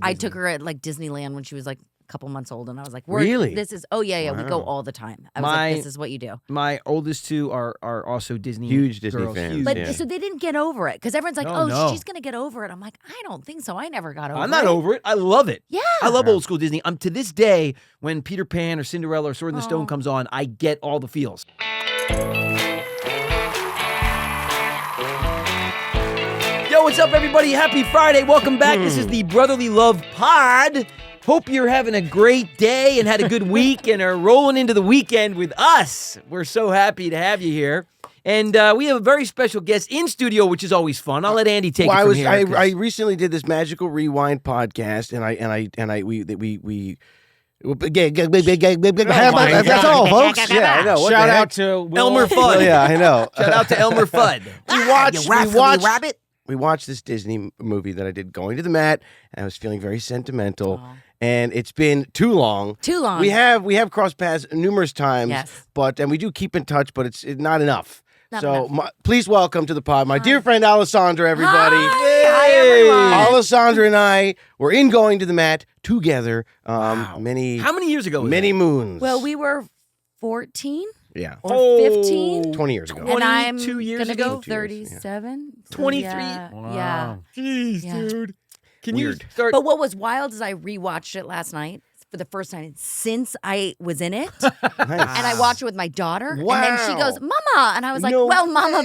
I took her at like Disneyland when she was like a couple months old, and I was like, Really? This is we go all the time. I was like, this is what you do. My oldest two are also Disney Huge Disney girls. fans. Huge. But so they didn't get over it because everyone's like, No. she's gonna get over it. I'm like, I don't think so. I never got over it. I'm not over it. I love it. Yeah. I love old school Disney. I'm to this day when Peter Pan or Cinderella or Sword in the Stone comes on, I get all the feels. Yo, what's up, everybody? Happy Friday. Welcome back. This is the Brotherly Love Pod. Hope you're having a great day and had a good week and are rolling into the weekend with us. We're so happy to have you here. And we have a very special guest in studio, which is always fun. I'll let Andy take it from here. I recently did this Magical Rewind podcast, and that's all, folks. Yeah, I know. What Shout the heck? out to Will. Elmer Fudd. Oh, yeah, I know. Shout out to Elmer Fudd. We watched this Disney movie that I did, Going to the Mat, and I was feeling very sentimental. And it's been too long. Too long. We have crossed paths numerous times, Yes. and we do keep in touch, but it's not enough. Not so enough. please welcome to the pod my dear friend Alessandra, everybody. Hi, everyone. Alessandra and I were in Going to the Mat together. How many years ago was many that? moons. Well, we were 14 yeah, or 15. 20 years ago. And I'm 22 years gonna ago? be 37. So 23? Yeah. Wow. Yeah. Jeez, Yeah. dude. Can Weird. you start? But what was wild is I rewatched it last night for the first time since I was in it. Nice. And I watched it with my daughter. And then she Wow. goes, Mama. And I was like, No. well, Mama,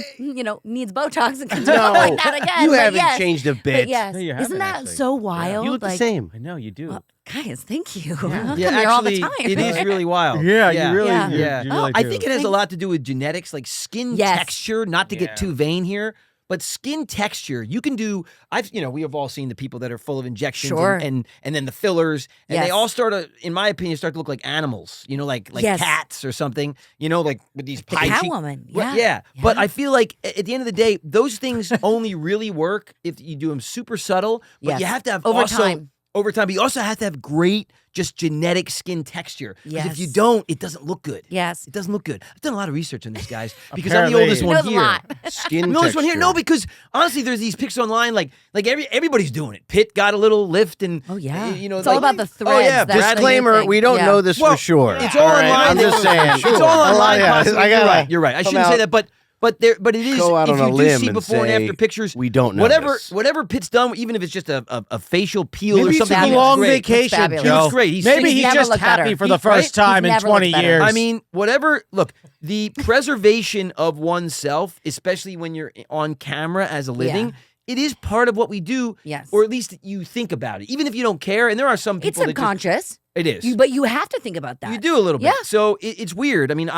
needs Botox and can do No, it like that again. you but haven't yes. changed a bit. But yes. No, you Isn't haven't, that actually. so wild? You look the Like, same. I know you do. Guys, thank you. Yeah. I'm Yeah, here all the actually, time. it is really wild. Yeah, yeah. you really, Yeah. you- Yeah. you really I do. think it has a lot to do with genetics, like skin Yes. texture. Not to Yeah. get too vain here, but skin texture, you can do. We have all seen the people that are full of injections, Sure. and then the fillers, and they Yes. all in my opinion, start to look like animals. Like Yes. cats or something. Like with these The pie cheek- Catwoman. Well, Yeah. But I feel like at the end of the day, those things only really work if you do them super subtle. But Yes. you have to have Over also, time. Over time, but you also have to have great, just genetic skin texture. Because if you Yes. don't, it doesn't look good. Yes. It doesn't look good. I've done a lot of research on these guys because I'm the Apparently. oldest He one knows a here. lot. Skin I'm the oldest one here. texture. No, because honestly, there's these pics online. Like everybody's doing it. Pitt got a little lift, and Oh, yeah. it's all about the threads. Oh yeah, That's the new Disclaimer, thing. we don't Yeah. know this Well, for sure. it's all right? online. I'm just saying. It's all online. Yeah, possibly. I gotta You're right. I come shouldn't say out- that, but it is. Go out if on a you do limb see and before and say, after pictures, we don't know whatever Pitt's done, even if it's just a facial peel Maybe or he something. took a he long looks great. vacation, fabulous. He Joe. looks great. He's Maybe six- he's never just looked happy better. for the Right? first time He's in never 20 looked better. years. I mean, look, the preservation of oneself, especially when you're on camera as a living, it is part of what we do. Yes. Or at least you think about it, even if you don't care. And there are some It's people that subconscious. it is. But you have to think about that. You do a little bit. Yeah. So it's weird. I mean,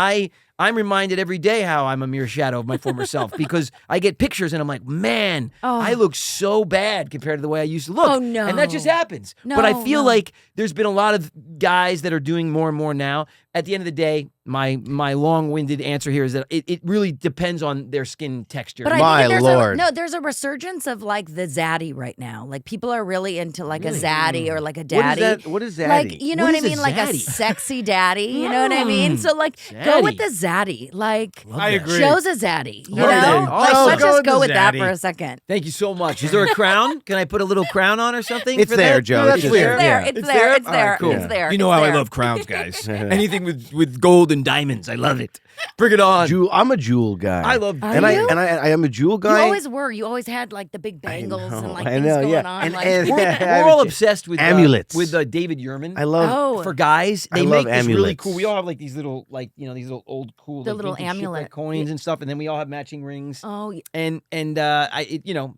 I'm reminded every day how I'm a mere shadow of my former self because I get pictures and I'm like, man, Oh. I look so bad compared to the way I used to look. Oh, no. And that just happens. But I feel No. like there's been a lot of guys that are doing more and more now. At the end of the day, my long-winded answer here is that it really depends on their skin texture. But My I think Lord. there's a resurgence of like the zaddy right now. Like people are really into like Really? a zaddy or like a What daddy. is that? What is that? Like, you know What what, I is a mean? Like a zaddy? sexy daddy. You know what I mean? So like go with the zaddy. Like I agree. Joe's a zaddy. You Love know? that. Like Awesome. let's Go just with go the with that zaddy. for a second. Thank you so much. Is there a crown? Can I put a little crown on or something? It's for there, that? Joe. No, It's that's just weird. It's there. Yeah. It's It's there. there? It's All right, there. cool. It's there. You know It's how I there. love crowns, guys. Anything with gold and diamonds, I love it. Bring it on. I'm a jewel guy. I love. Are and you? I am a jewel You guy. always were. You always had like the big bangles and like things going on. And, like, and- We're all obsessed with amulets. with David Yurman. I love. oh, For guys, I they love make this really amulets. cool. We all have like these little, these little old cool, The like, little vintage shit, like amulet. coins and stuff, and then we all have matching rings. oh,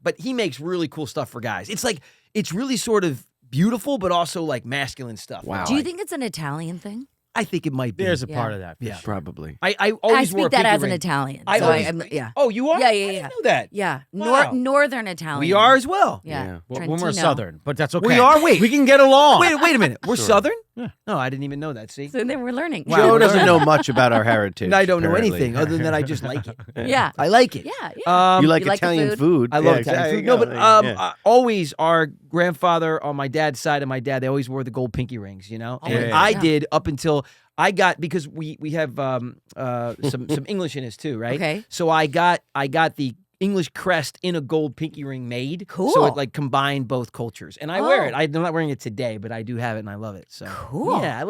But he makes really cool stuff for guys. It's like it's really sort of beautiful, but also like masculine stuff. Wow. do you think it's an Italian thing? I think it might be. There's a Yeah. part of that. for Yeah. sure. Probably. I always I wore speak that pinky as an ring. Italian. I so always, yeah. Oh, you are? Yeah, yeah, I yeah. didn't know that. Yeah, Wow. Northern Italian. We are as well. Yeah, Well, when we're Trentino. Southern, but that's okay. We are. Wait, We can get along. wait a minute. We're Sure. Southern? Yeah. No, I didn't even know that. See, So then we're learning. Wow. Joe we're doesn't learning. know much about our heritage. I don't know apparently. anything other than that I just like it. Yeah, I like it. yeah, yeah. You like You like the Italian food? food? I love Yeah, Italian exactly. food. No, but Yeah. always our grandfather on my dad's side and my dad, they always wore the gold pinky rings, you know? Oh, And yeah. I Yeah. did up until I got, because we have some English in us too, right? Okay. So I got the English crest in a gold pinky ring made. Cool. So it like combined both cultures. And I wear it. Oh. I'm not wearing it today, but I do have it and I love it. So Cool. yeah, I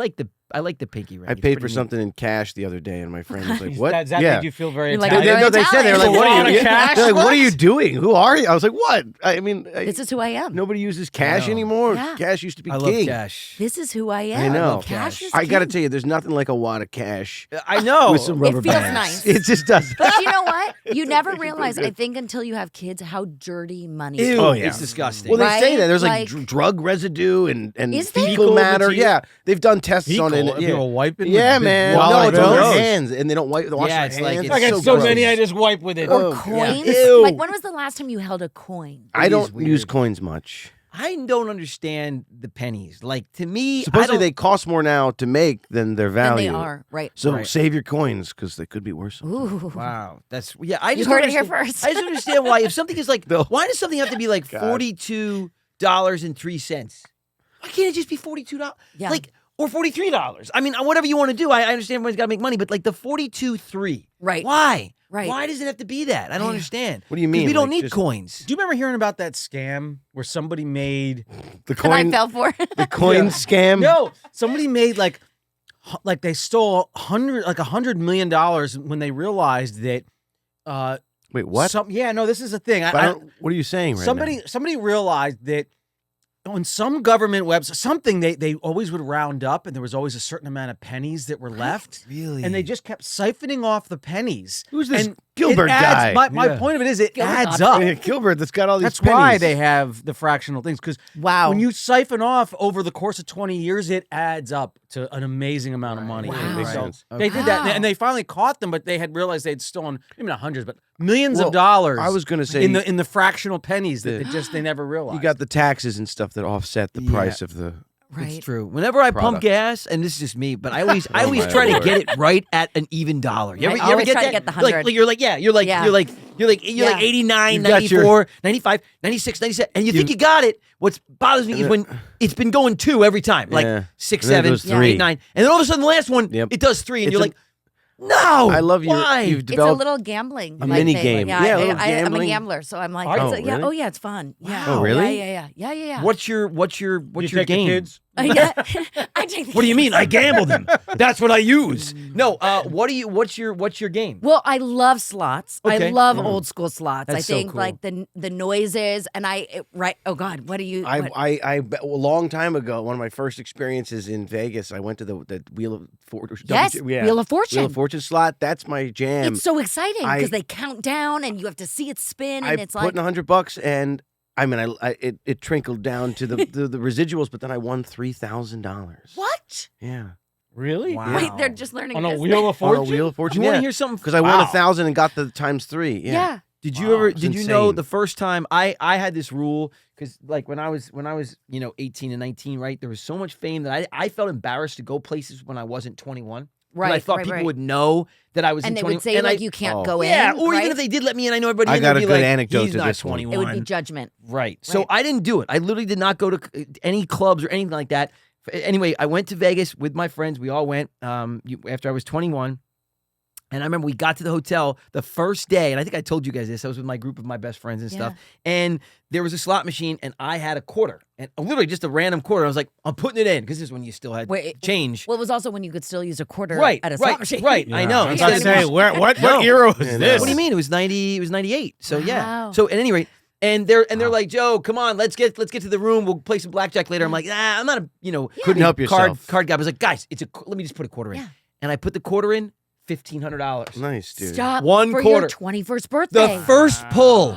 like the pinky ring. I It's paid pretty for neat. something in cash the other day, and my friend was like, "What?" Does that yeah. make you feel very You're like, Italian? I'm very They said they were like, Italian. "What are A lot you?" of cash? They're like, "What are What? you doing? Who are you?" I was like, "What?" I mean, This is who I am. nobody uses cash know. anymore. Yeah. Cash used to be I king. love cash. This is who I am. I know. love Cash cash. is I got to king. tell you, there's nothing like a wad of cash I know. with some rubber It feels bands. nice. It just does. But you know what? You never realize, I think, until you have kids, how dirty money Ew, is. Oh, yeah. it's disgusting. Well, they say Right? that there's like, Like- drug residue and Is there? fecal Fecal matter. material? Yeah, they've done tests on it. Fecal? Yeah, People wipe it with yeah big man. wad No, of it's on their those. hands, and they don't wash Yeah, their it's like hands. it's I got so so gross. many, I just wipe with it. Or Oh, coins. Ew. Like, when was the last time you held a coin? I It don't is weird. use coins much. I don't understand the pennies. Like to me, I Supposedly don't, they cost more now to make than their And value. they are, right. So Right. save your coins because they could be worse. Ooh. Wow, that's I You just heard don't it here understand- first. I just understand why if something is like, No. why does something have to be like God. $42.03? Why can't it just be $42? Yeah. Like or $43? I mean, whatever you want to do. I understand everyone's got to make money, but like the 42.3. Right. Why? Right. Why does it have to be that? I don't understand. What do you 'Cause mean? We don't Like, need just- coins. Do you remember hearing about that scam where somebody made The And I coin, fell for it. the coin Yeah. scam. no, somebody made like they stole $100 million when they realized that Wait, what? this is a thing. But I don't- what are you saying right now? Somebody realized that on some government website, something they always would round up, and there was always a certain amount of pennies that were left. Really? And they just kept siphoning off the pennies. Who's this And Gilbert it adds, guy? My Yeah. point of it is it Gilbert adds Godfrey. up. Yeah, Gilbert that's got all these That's why pennies. they have the fractional things, because Wow. when you siphon off over the course of 20 years, it adds up to an amazing amount of money. Wow. And Makes so sense. they did that, Wow. and they finally caught them, but they had realized they'd stolen maybe not hundreds, but millions Well, of dollars. I was going to say in the fractional pennies that The- they never realized. you got the taxes and stuff that offset the Yeah. price of the. Right. It's true. Whenever I pump Product. gas, and this is just me, but I always Oh my try to Lord. get it right at an even dollar. You I ever always get try to that? get the Like 100. you're like, yeah, you're like Yeah. you're like Yeah. 89, You've got your- 94, 95, 96, 97, and you think you got it. What bothers me is when it's been going 2 every time, like Yeah. 6, And then it 7, goes 3. 8, 9, and then all of a sudden the last one Yep. it does 3, and It's you're a- like, no. I love why? you've It's a developed. little gambling. A like mini thing. game. Yeah, Yeah, a little I'm a gambling. gambler, so I'm like, Are it's you? yeah, Really? oh yeah, it's fun. Yeah. Oh, really? Yeah. What's your You take game? the kids. Yeah. I take the What do you mean? I kids. gamble them. That's what I use. No, what's your game? Well, I love slots. I Okay. love old school slots. I That's so think cool. like the noises and right. Oh God, what do you? what- A long time ago, one of my first experiences in Vegas, I went to the Wheel of Fortune. Yes, Wheel of Fortune. Wheel of Fortune slot. That's my jam. It's so exciting I- because they count down and you have to see it spin, I and it's put like in $100, and I mean, it trickled down to the residuals, but then I won $3,000. what? Yeah, Really? Wow. Wait, they're just learning On a this. wheel of on fortune. a Wheel of Do Fortune. you want Yeah, to hear something? because I won Wow. 1,000 and got the times 3. Yeah. Did you Wow, ever? it's Did you know insane. the first time I had this rule because like when I was 18 and 19, right? There was so much fame that I felt embarrassed to go places when I wasn't 21. 'Cause Right. I thought right, people right. would know that I was and in they 20. would say and like I, you can't Oh. go in. yeah, or right? even if they did let me in, I know everybody. I in, got they'd a be good like, anecdote He's to not this one. 21. it would be judgment. Right. So Right. I didn't do it. I literally did not go to any clubs or anything like that. Anyway, I went to Vegas with my friends. We all went after I was 21. And I remember we got to the hotel the first day, and I think I told you guys this. I was with my group of my best friends and stuff. And there was a slot machine, and I had a quarter. And literally just a random quarter. I was like, I'm putting it in, because this is when you still had Wait, change. Well, it was also when you could still use a quarter Right, at a slot right, machine. right. I know. I was Yeah, about to yeah. say, what No. era was Yeah, no. this? What do you mean? It was 90. It was 98. So yeah. Wow. So at any rate, and they're like, Joe, come on, let's get to the room. We'll play some blackjack later. I'm like, I'm not a Couldn't help yourself. card guy. I was like, guys, let me just put a quarter in, Yeah. and I put the quarter in, $1,500. Nice, dude. Stop One for quarter. your 21st birthday. The first pull.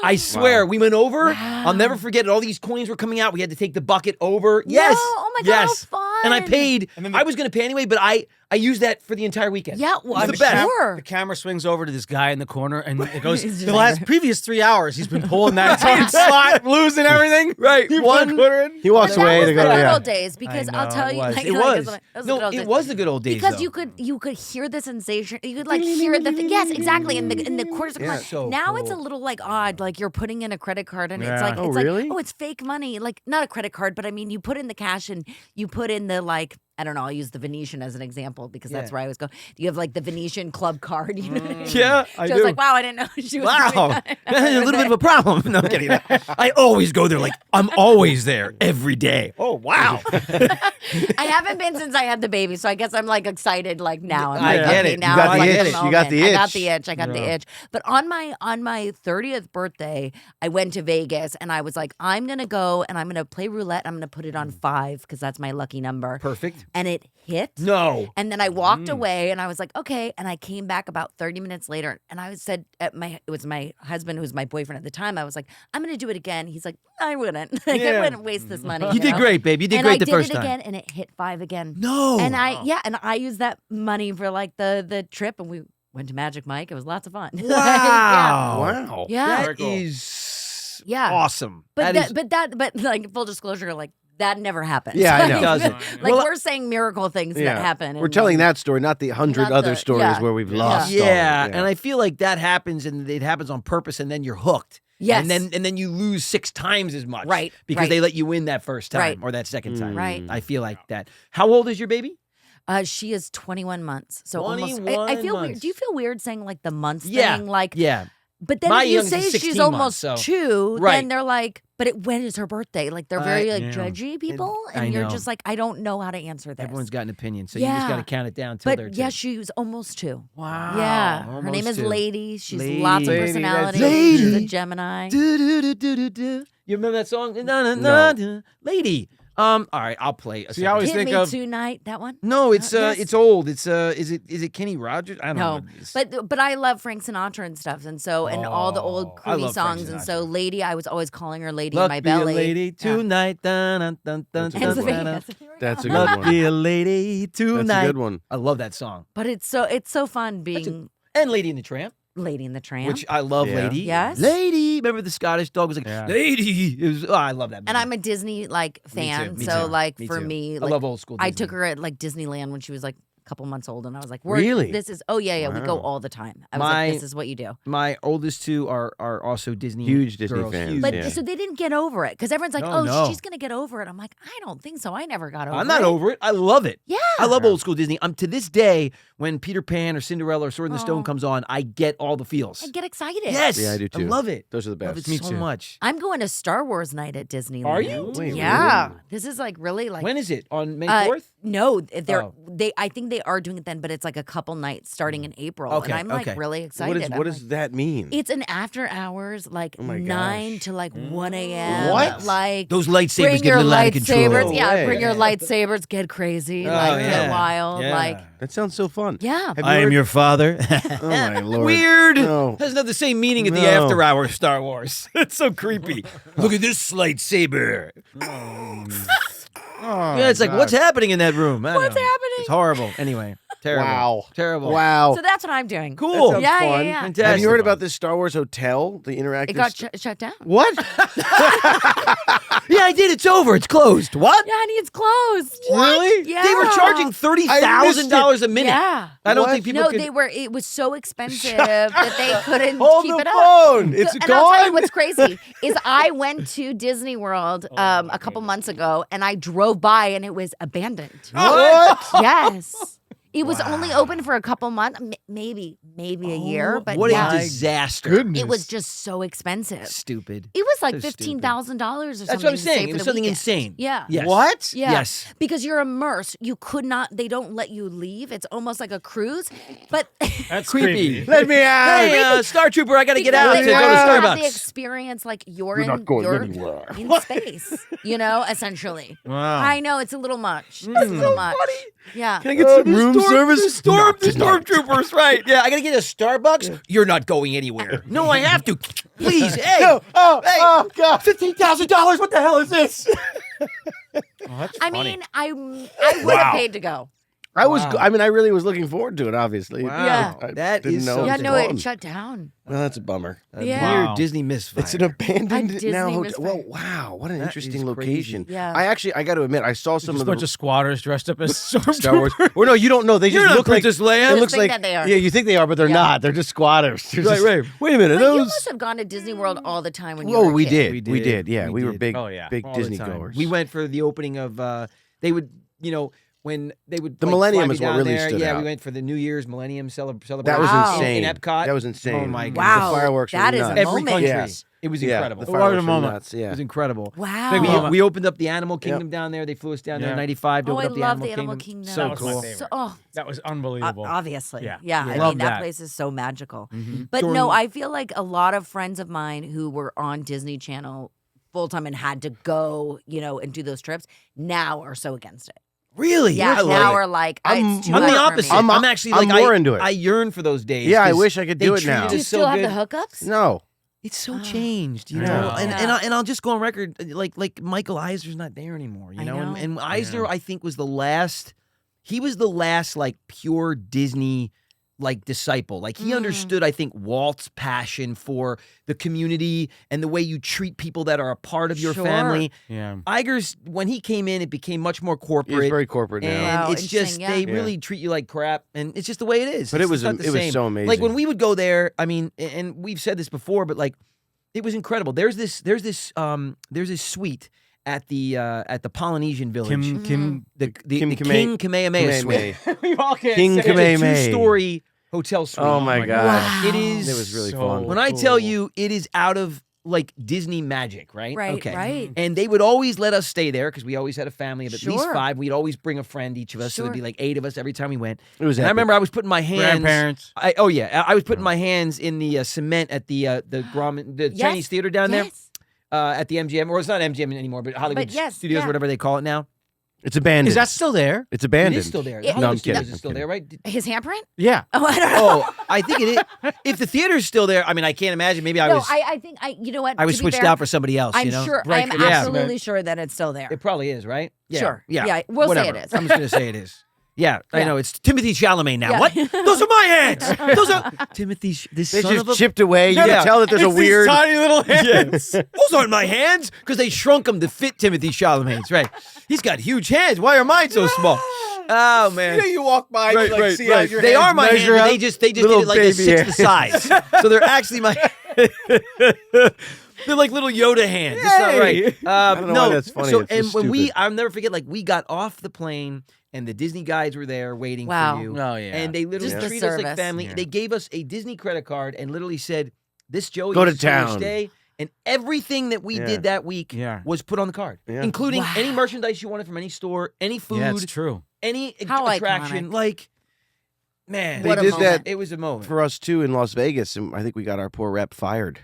I swear, we went over. Wow. I'll never forget it. All these coins were coming out. We had to take the bucket over. Yes. No, oh my God, yes. how fun. And I paid. And then I was going to pay anyway, but I used that for the entire weekend. Yeah, It well, was I'm the best. sure. The camera swings over to this guy in the corner, and it goes. He's just The like- previous 3 hours, he's been pulling that entire slot, losing everything. Right. You put a One. quarter in. He walks But that away was to the go. good Yeah. old days because I I'll know, tell it you, was. like, It like, was. it was the No, good old it days. was the good old days. Because though. you could hear the sensation. You could like hear the yes, exactly. And the quarters. Yeah. So now it's a cool. little like odd. Like you're putting in a credit card and it's Yeah. like Oh, it's really? like oh, it's fake money. Like not a credit card, but I mean you put in the cash and you put in the like I don't know. I'll use the Venetian as an example because that's Yeah. where I always go. You have like the Venetian club card. You know what I mean? Yeah, I She do. was like, wow, I didn't know she was doing Wow, that. a little bit of a problem. No, I'm kidding. I always go there. Like I'm always there every day. Oh wow. I haven't been since I had the baby, so I guess I'm like excited. Like now, I'm I like, get okay, it. now You got I'm the like in itch. the You got moment. the I got itch. the itch. I got the itch. But on my 30th birthday, I went to Vegas and I was like, I'm gonna go and I'm gonna play roulette. I'm gonna put it on 5 because that's my lucky number. Perfect. And it hit. No. And then I walked away and I was like, okay. And I came back about 30 minutes later and I said, it was my husband, who was my boyfriend at the time. I was like, I'm going to do it again. He's like, I wouldn't. Like, I Yeah. wouldn't waste this money. You did know? great, babe. You did And great I the did first it time. again and it hit 5 again. No. And I used that money for like the trip and we went to Magic Mike. It was lots of fun. Like, Wow. Wow. yeah. That is Yeah. awesome. But That is- but like full disclosure, like that never happens. Yeah, I Like, know. It doesn't. Like Well, we're saying miracle things Yeah. that happen. We're and, telling like, that story, not the 100 Not other the- stories yeah. where we've lost. all of it. yeah, and I feel like that happens, and it happens on purpose, and then you're hooked. Yes. and then you lose 6 times as much, Right, Because right. they let you win that first time Right. or that second time, Right. I feel like that. How old is your baby? She is 21 months. So almost. 21 I feel weird. months. Do you feel weird saying like the months Yeah. thing? Like, Yeah, but then My if you youngest say is she's 16 almost months, so- 2, Right. then they're like, but when is her birthday? Like they're very like yeah. judgy people, I and you're know. just like, I don't know how to answer this. everyone's got an opinion, so you just Yeah. got to count it down till they're But 2. yeah, she was almost 2. Wow. Yeah, her name almost is 2. Lady. She's Lady. lots of Lady, that's personality. Lady. She's a Gemini. Do. You remember that song? No. Lady. All right, I'll play. See, I always Hit think me of tonight. That one. No, it's Yes. it's old. It's is it Kenny Rogers? I don't know. No, what it is. but I love Frank Sinatra and stuff, and so and all the old I groovy love Frank songs, and so Sinatra. Lady, I was always calling her Lady Luck in my be a belly. lady Yeah. tonight. Dun, dun, dun, dun, That's a dun, good dun, one. dun. That's That's a good Luck one. be a lady tonight. That's a good one. I love that song. But it's so fun being And Lady and the Tramp, Lady in the Tramp. which I love. Yeah. Lady, Yes. Lady. Remember the Scottish dog was like Yeah. Lady. It was. Oh, I love that. Movie. and I'm a Disney like fan, Me so too. like Me for too. me, I like, love old school. I Disney. took her at like Disneyland when she was like a couple months old, and I was like, Really? This is yeah, we go Wow. all the time. I was My- like, this is what you do. My oldest 2 are also Disney. Huge Disney girls, fans, huge. But yeah. so they didn't get over it because everyone's like, No, oh, no. she's gonna get over it. I'm like, I don't think so. I never got over it. I'm not over it. I love it. Yeah. I love old school Disney. I'm to this day when Peter Pan or Cinderella or Sword in the Stone Oh. comes on, I get all the feels. I get excited. Yes, Yeah, I do too. I love it. Those are the Love best. it so much. I'm going to Star Wars night at Disneyland. Are you? Wait, Yeah. really? This is like really like When is it? On May Uh, 4th? No, they're Oh. I think they are doing it then, but it's like a couple nights starting in April. Okay, And I'm like okay. really excited. What I'm does like, that mean? it's an after hours, like Oh my 9 gosh. to like 1 a.m. What? Like Those lightsabers bring get your a little out of control. lightsabers. No Yeah, way. bring your lightsabers, get crazy, Oh, like yeah. get wild. Yeah. Like That sounds so fun. yeah. Have you I am ever- your father. Oh my lord. Weird. No. Doesn't have the same meaning at the No. after hour of Star Wars. It's so creepy. Look at this lightsaber. Oh, Yeah, it's like, God. what's happening in that room? I don't What's know. happening? It's horrible. Anyway, terrible. Wow. Terrible. Wow. So that's what I'm doing. Cool. That sounds Yeah, yeah, fun. yeah. Fantastic. Have you heard about this Star Wars hotel, the interactive? It got shut down. What? Yeah, I did. It's over. It's closed. What? Yeah, honey, it's closed. Really? Yeah. They were charging $30,000 a minute. Yeah. I don't What? think people No, could. they were. It was so expensive that they couldn't Hold keep the it up. phone. It's and I'll tell you gone. what's crazy is I went to Disney World a couple months ago, and I drove by, and it was abandoned. What? Yes. It was only open for a couple months, maybe a year, but what yeah, a disaster. Goodness. it was just so expensive. Stupid. It was like So stupid. $15,000 or something. That's what I'm to stay saying. for It was the something weekend. insane. Yeah. Yes. What? Yeah. Yes. Because you're immersed. You could not, they don't let you leave. It's almost like a cruise. But That's Creepy. Let me out. Hey, Star Trooper, I got to get out to because go to you have the Starbucks. experience like you're We're not in, going you're anywhere. in space, you know, essentially. Wow. I know it's a little much. It's a little much. Yeah. Can I get some room service? The stormtroopers, right? Yeah, I gotta get a Starbucks. You're not going anywhere. No, I have to. Please, hey, No. Oh, hey, oh, God. $15,000. What the hell is this? Oh, that's I funny. mean, I would have paid to go. I was. Wow. I mean, I really was looking forward to it. Obviously. Wow. Yeah. I That didn't is know so it Yeah, was no, gone. it shut down. Well, that's a bummer. Yeah. Weird Wow. Disney misfire. It's an abandoned Disney now hotel. misfire. Well, wow, what an That interesting is location. crazy. Yeah. I got to admit, I saw some Just a of the bunch of squatters dressed up as Star Wars. stormtroopers. Well, no, you don't know. They You're just not look like Princess Leia. It looks think like that they are. Yeah, you think they are, but they're Yeah. not. They're just squatters. They're Right, just- right. Wait a minute, But you those. must have gone to Disney World all the time when you Oh, were a we kid. did. We did. Yeah, We we were did. big. Oh, yeah. Big All the Disney time. goers. We went for the opening of. They would, when they would The like, Millennium fly me is what down really there. stood Yeah, out. we went for the New Year's Millennium celebration. That was Wow. insane. in Epcot. That was insane. Oh my Wow. The fireworks were That is a nuts. Every moment. country. Yes. It was Yeah, incredible. the What a fireworks were moment. nuts. It Yeah. was incredible. Wow. We opened up the Animal Kingdom down there. They flew us down there in Yeah. '95 to Oh, I open up the love Animal the Animal Kingdom. Kingdom. So That was my cool. favorite. So, oh, That was unbelievable. obviously. Yeah. Yeah. Yeah. I Love mean, that that. place is so magical. Mhm. But During- no, I feel like a lot of friends of mine who were on Disney Channel full time and had to go, and do those trips now are so against it. Really? Yeah, I love now it. are like, I'm- it's too I'm much the for opposite. me. I'm actually I'm like more into it. I yearn for those days. Yeah, I 'cause wish I could they do it treated now. Do you us so still have good. the hookups? No. It's so Oh. changed, you I know. know. And Yeah. and I'll just go on record, like Michael Eisner's not there anymore, you I know. know. And Eisner, know. I think, was the last. He was the last like pure Disney like disciple. Like he understood, I think, Walt's passion for the community and the way you treat people that are a part of your Sure. family. Yeah. Iger's, when he came in, it became much more He's corporate. very corporate now. And Wow, it's just interesting, yeah. they Yeah. really treat you like crap, and it's just the way it is. But It's it was just not the it was same. so amazing. Like when we would go there, I mean, and we've said this before, but like it was incredible. There's this suite at the Polynesian village. Kim. the Kim King Kamehameha suite. Kamehameha. We all can't King say it. Kamehameha. It's a 2-story hotel suite. Oh my my god. Wow. It is. It was really So fun. When I tell cool. you, it is out of like Disney magic, right? Right, Okay. right. And they would always let us stay there because we always had a family of at least Sure. 5. We'd always bring a friend, each of us. So there'd be Sure. like 8 of us every time we went. It was And I epic. remember I was putting my hands. Grandparents. I was putting my hands in the cement at the Yes. Chinese theater down there Yes. at the MGM, or it's not MGM anymore, but Hollywood yes, Studios, yeah. whatever they call it now. It's abandoned. Is that still there? It's abandoned. It is still there. The Yeah. No, Hollywood I'm kidding. Studios is I'm still kidding. there, right? His handprint? Yeah. Oh, I don't know. Oh, I think it is. If the theater's still there, I mean, I can't imagine. Maybe I No, was I think you know what? I was to be switched fair, out for somebody else. I'm you know? sure. Right, I'm yeah. absolutely sure that it's still there. It probably is, right? Yeah. Sure. Yeah. Yeah, we'll say Whatever. it is. I'm just gonna say it is. Yeah, I Yeah. know. It's Timothy Chalamet now. Yeah. What? Those are my hands. Those are Timothy. This They son just of a. chipped away. You Yeah. can tell that there's a It's these weird. tiny little hands. Those aren't my hands because they shrunk them to fit Timothy Chalamet's. Right? He's got huge hands. Why are mine so small? Oh man. You walk by, Right, you like right, see right. how your They hands are my hands. measure But up. they just did Little it like a baby 6th the size. So they're actually my. They're like little Yoda hands. It's not right. I don't know no, why that's funny. So It's and just when stupid. I'll never forget. Like we got off the plane and the Disney guides were there waiting Wow. for you. Oh, yeah. And they literally Just the treat us like service. family. Yeah. They gave us a Disney credit card and literally said, "This Joey Go to this is where you town." Stay." And everything that we Yeah. did that week Yeah. was put on the card, Yeah. including Wow. any merchandise you wanted from any store, any food, Yeah, it's true. any How attraction. iconic. Like, man, They What a did moment. that It was a moment. for us too in Las Vegas, and I think we got our poor rep fired.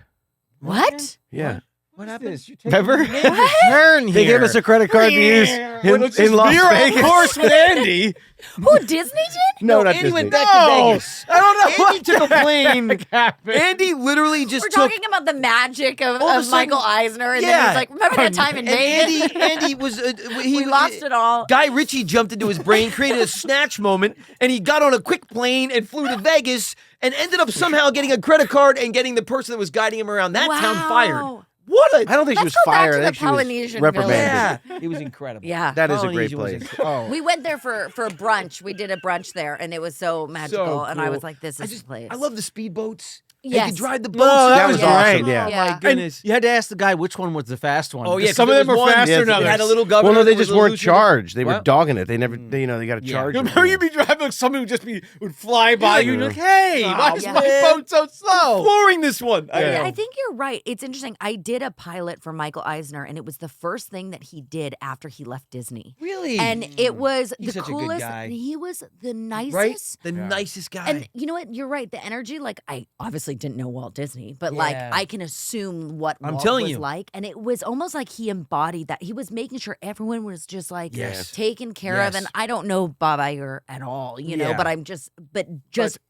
What? Yeah. What happened? Remember? Turn here. They gave us a credit card to use in Las You're Vegas. of course with Andy. Who Disney did? No, not Andy Disney. went back No. to Vegas. I don't know Andy took a plane. happened. Andy literally just We're took. talking about the magic of, All of a of Michael sudden- Eisner, and then Yeah. he's like, "Remember that time in And Vegas? Andy was we lost it all." Guy Ritchie jumped into his brain, created a snatch moment, and he got on a quick plane and flew to Vegas and ended up somehow getting a credit card and getting the person that was guiding him around that town fired. Wow. What a I don't think she Let's was go back fired. to I the think she was Polynesian reprimanded. yeah, it was incredible. Yeah. That is a great Polynesian was place. incredible. We went there for brunch. We did a brunch there, and it was so magical. And I cool. was like, "This is the place." I love the speedboats. You Yes. could drive the No, boats. that That was was great. awesome. Yeah. Oh Yeah. my And goodness. You had to ask the guy which one was the fast one. Oh yeah, Because some of them were faster than Yeah, others. They had a little governor. Well, no, they that was just a little weren't looser. charged. They were What? dogging it. They never, they got to Yeah. charge. You them. remember you'd be driving, like somebody would just would fly by you and you're like, hey, why is yeah. my boat so slow? Flooring this one. I Yeah, know. I think you're right. It's interesting. I did a pilot for Michael Eisner, and it was the first thing that he did after he left Disney. Really? And it was He's the such a good coolest. guy. He was the nicest. right? The Yeah. nicest guy. And you know what? You're right. The energy, like I obviously didn't know Walt Disney, but like Yeah. I can assume what I'm Walt telling was you. like, and it was almost like he embodied that. He was making sure everyone was just like Yes. taken care of. Yes. And I don't know Bob Iger at all, you know, Yeah. but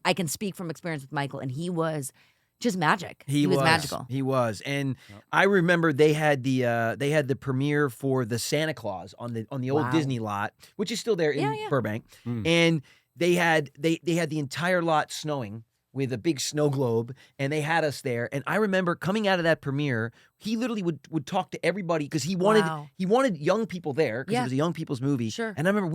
I can speak from experience with Michael, and he was just magic. He was magical. He was, and I remember they had the premiere for the Santa Claus on the old Wow. Disney lot, which is still there in Yeah, yeah. Burbank, Mm. and they had the entire lot snowing with a big snow globe, and they had us there. And I remember coming out of that premiere, he literally would talk to everybody because he wanted Wow. young people there because Yeah. it was a young people's movie. Sure. And I remember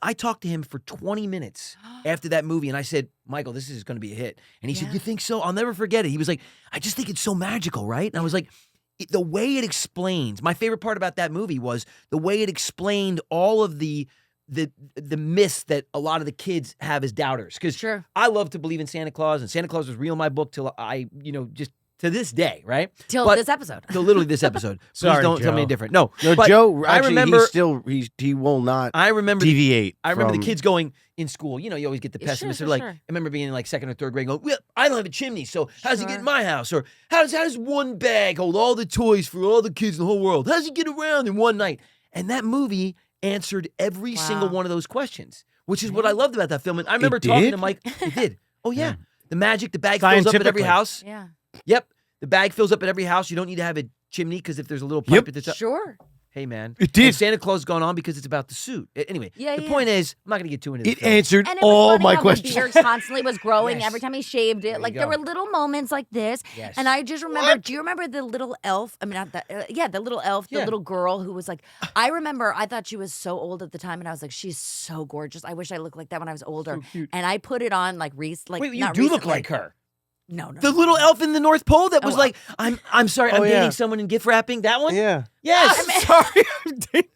I talked to him for 20 minutes after that movie, and I said, Michael, this is going to be a hit. And he said, Yeah. you think so? I'll never forget it. He was like, I just think it's so magical, right? And I was like, the way it explains, my favorite part about that movie was the way it explained all of the the myths that a lot of the kids have as doubters. Because Sure. I love to believe in Santa Claus, and Santa Claus was real in my book till I, just to this day, right? Till But- this episode. Till literally this episode. Please Sorry, don't tell me Joe. different. No, No, but Joe. I Actually, remember. he will not I remember. deviate. I remember from- the kids going in school. You always get the Yeah, pessimists. sure, They're like, sure. I remember being in like second or third grade going, well, I don't have a chimney, so how does he get in Sure. my house? Or how does one bag hold all the toys for all the kids in the whole world? How does he get around in one night? And that movie answered every single Wow. one of those questions, which is what I loved about that film. And I remember talking did? to Mike. It did. Oh yeah. The magic, the bag fills up at every Scientifically. house. Yeah. Yep. The bag fills up at every house. You don't need to have a chimney because if there's a little pipe Yep. at the top. Sure. Hey, man. It did. And Santa Claus is going on because it's about the suit. Anyway, Yeah, the yeah. point is, I'm not going to get too into the It film. answered And it was all funny my how questions. the beard constantly was growing Yes. every time he shaved it. you Like go. there were little moments like this. Yes. And I just remember, do you remember the little elf? I mean, not that, the little elf, the Yeah. little girl who was like, I remember I thought she was so old at the time and I was like, she's so gorgeous. I wish I looked like that when I was older. And I put it on like Wait, you not do look recently. like her. No, no. The little elf in the North Pole that was Oh, like, I'm sorry, I'm Oh, dating yeah. someone in gift wrapping. That one? Yeah. Yes. Sorry.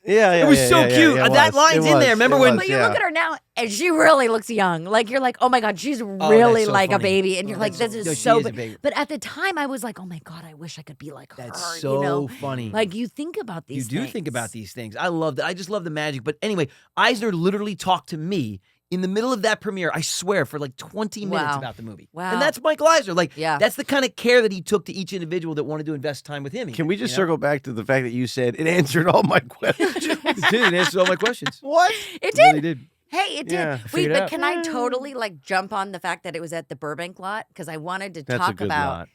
Yeah. It was so cute. That line's in there. Remember when- But you look at her now, and she really looks young. Like you're like, oh my god, she's really so like a funny. baby, and you're like, that's this so- is no, she so. is a But, baby. but at the time, I was like, oh my god, I wish I could be like That's her. so you know, funny. like you think about these. You do think about these things. I love that. I just love the magic. But anyway, Eisner literally talked to me in the middle of that premiere, I swear, for like 20 minutes Wow. about the movie. Wow. And that's Michael Eisner. Like, Yeah. that's the kind of care that he took to each individual that wanted to invest time with him. Can we just you know? circle back to the fact that you said it answered all my questions? It did. It answered all my questions. What? It It really did. did. Hey, it did. Yeah, Wait, figured it but out. can I totally like jump on the fact that it was at the Burbank lot because I wanted to That's a talk good about lot.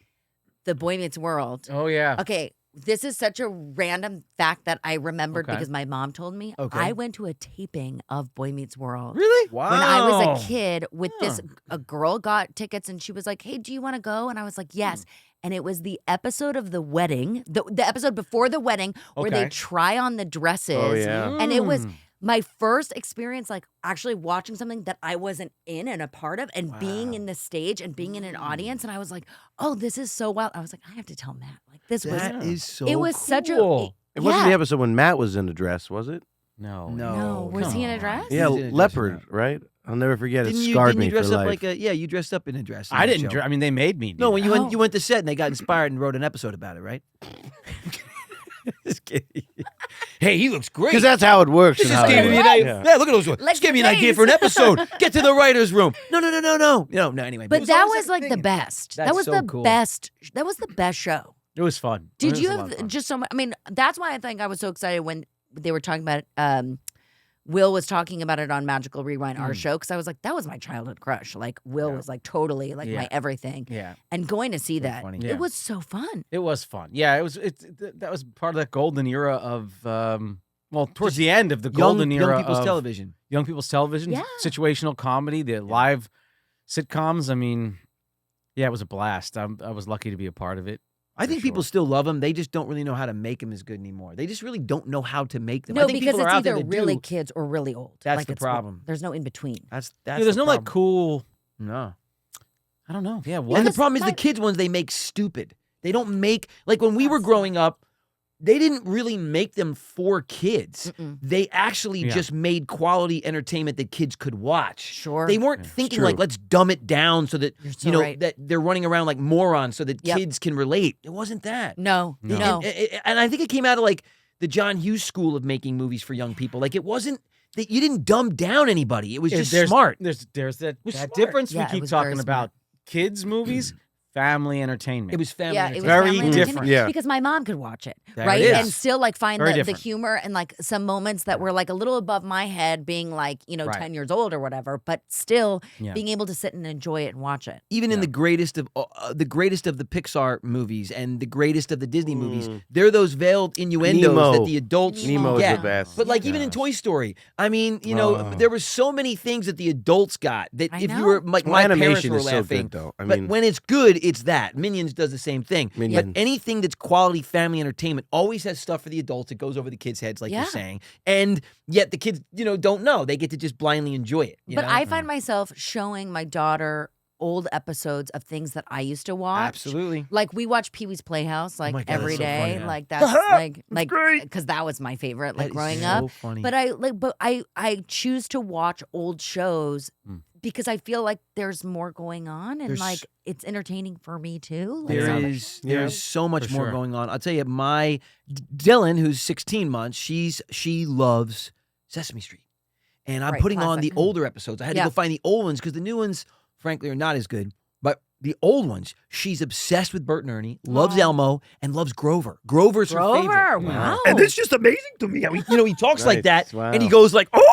the Boy Meets World. Oh yeah. Okay, this is such a random fact that I remembered Okay. because my mom told me. Okay. I went to a taping of Boy Meets World. Really? Wow. When I was a kid with this, a girl got tickets and she was like, hey, do you want to go? And I was like, yes. And it was the episode of the wedding, the episode before the wedding where they Okay. try on the dresses. Oh, yeah. And it was Mm. my first experience, like actually watching something that I wasn't in and a part of and being in the stage and being in an audience. And I was like, oh, this is so wild. I was like, I have to tell Matt. Like, this That was, is so it was such a, cool. It wasn't the yeah. episode when Matt was in a dress, was it? No. No. Was he in a come dress? on. Yeah, He's in a dress, leopard, right? I'll never forget. It Didn't you, scarred didn't me you dress for up life. like a, you dressed up in a dress. in I the didn't. show. I mean, they made me. No, do when that. you went to set and they got inspired and wrote an episode about it, right? Just kidding. Hey, he looks great. Because that's how it works. This and just how it gave me an works. idea. Yeah, look at those ones. Like Just gave me an the idea for an face. episode. Get to the writer's room. No. No, anyway. But it that always was like the thing. best. That That's was so the cool. best. That was the best show. It was fun. Did It was you a lot of have fun. just so much? I mean, that's why I think I was so excited when they were talking about Will was talking about it on Magical Rewind, our show, because I was like, that was my childhood crush. Like Will was like totally like Yeah. my everything. Yeah. And going to see that, funny. Yeah. it was so fun. It was fun. Yeah, it was. That was part of that golden era of. Well, towards the end of the golden era young people's of television. young people's television, Yeah. situational comedy, the live sitcoms. I mean, yeah, it was a blast. I was lucky to be a part of it. I think For people sure. still love them. They just don't really know how to make them as good anymore. They just really don't know how to make them. I No, think because people it's are out there either that really do. kids or really old. That's Like, the it's- problem. There's no in between. That's Yeah, there's the no like problem. cool. No. I don't know. Yeah, And what? the Because problem is the my- kids ones they make stupid. They don't make like when we were growing up. They didn't really make them for kids. They actually Yeah. just made quality entertainment that kids could watch. Sure. They weren't it's thinking true. like let's dumb it down so that You're so right. that they're running around like morons so that Yep. kids can relate. It wasn't that. No, No. no. And I think it came out of like the John Hughes school of making movies for young people. Like it wasn't that you didn't dumb down anybody. It was just there's, smart. There's that was that smart. difference Yeah, it we keep was very talking smart. about. Kids movies, family entertainment. It was family. Yeah, it was entertainment. Very family different. entertainment Yeah. because my mom could watch it, There right? it is. And still like find Very the different. humor and like some moments that were like a little above my head, being like, Right. 10 years old or whatever, but still Yeah. being able to sit and enjoy it and watch it. Even in Yeah. the greatest of the Pixar movies and the greatest of the Disney movies, there are those veiled innuendos Nemo. that the adults Nemo's get. the best. But like even in Toy Story, I mean, Oh. there were so many things that the adults got that I if know. you were like Well, my parents animation were is so laughing. good, though. I but mean- when it's good, it's that. Minions does the same thing. Minions. But anything that's quality family entertainment always has stuff for the adults. It goes over the kids' heads, like Yeah. you're saying. And yet the kids, don't know. They get to just blindly enjoy it. you But know? I find myself showing my daughter old episodes of things that I used to watch. Absolutely. Like we watch Pee-wee's Playhouse like my God, every that's so day. funny, yeah. Like that's like because that was my favorite like That is growing so up. funny. But I choose to watch old shows because I feel like there's more going on and There's- like it's entertaining for me too. Like, There's so much For more sure. going on. I'll tell you, my Dylan, who's 16 months, she loves Sesame Street, and I'm Right, putting on classic. the older episodes. I had to Yeah. go find the old ones because the new ones, frankly, are not as good. But the old ones, she's obsessed with Bert and Ernie, loves Aw. Elmo, and loves Grover. Grover's her Grover, favorite. wow. And it's just amazing to me how he talks like Nice, that, wow. and he goes like, oh,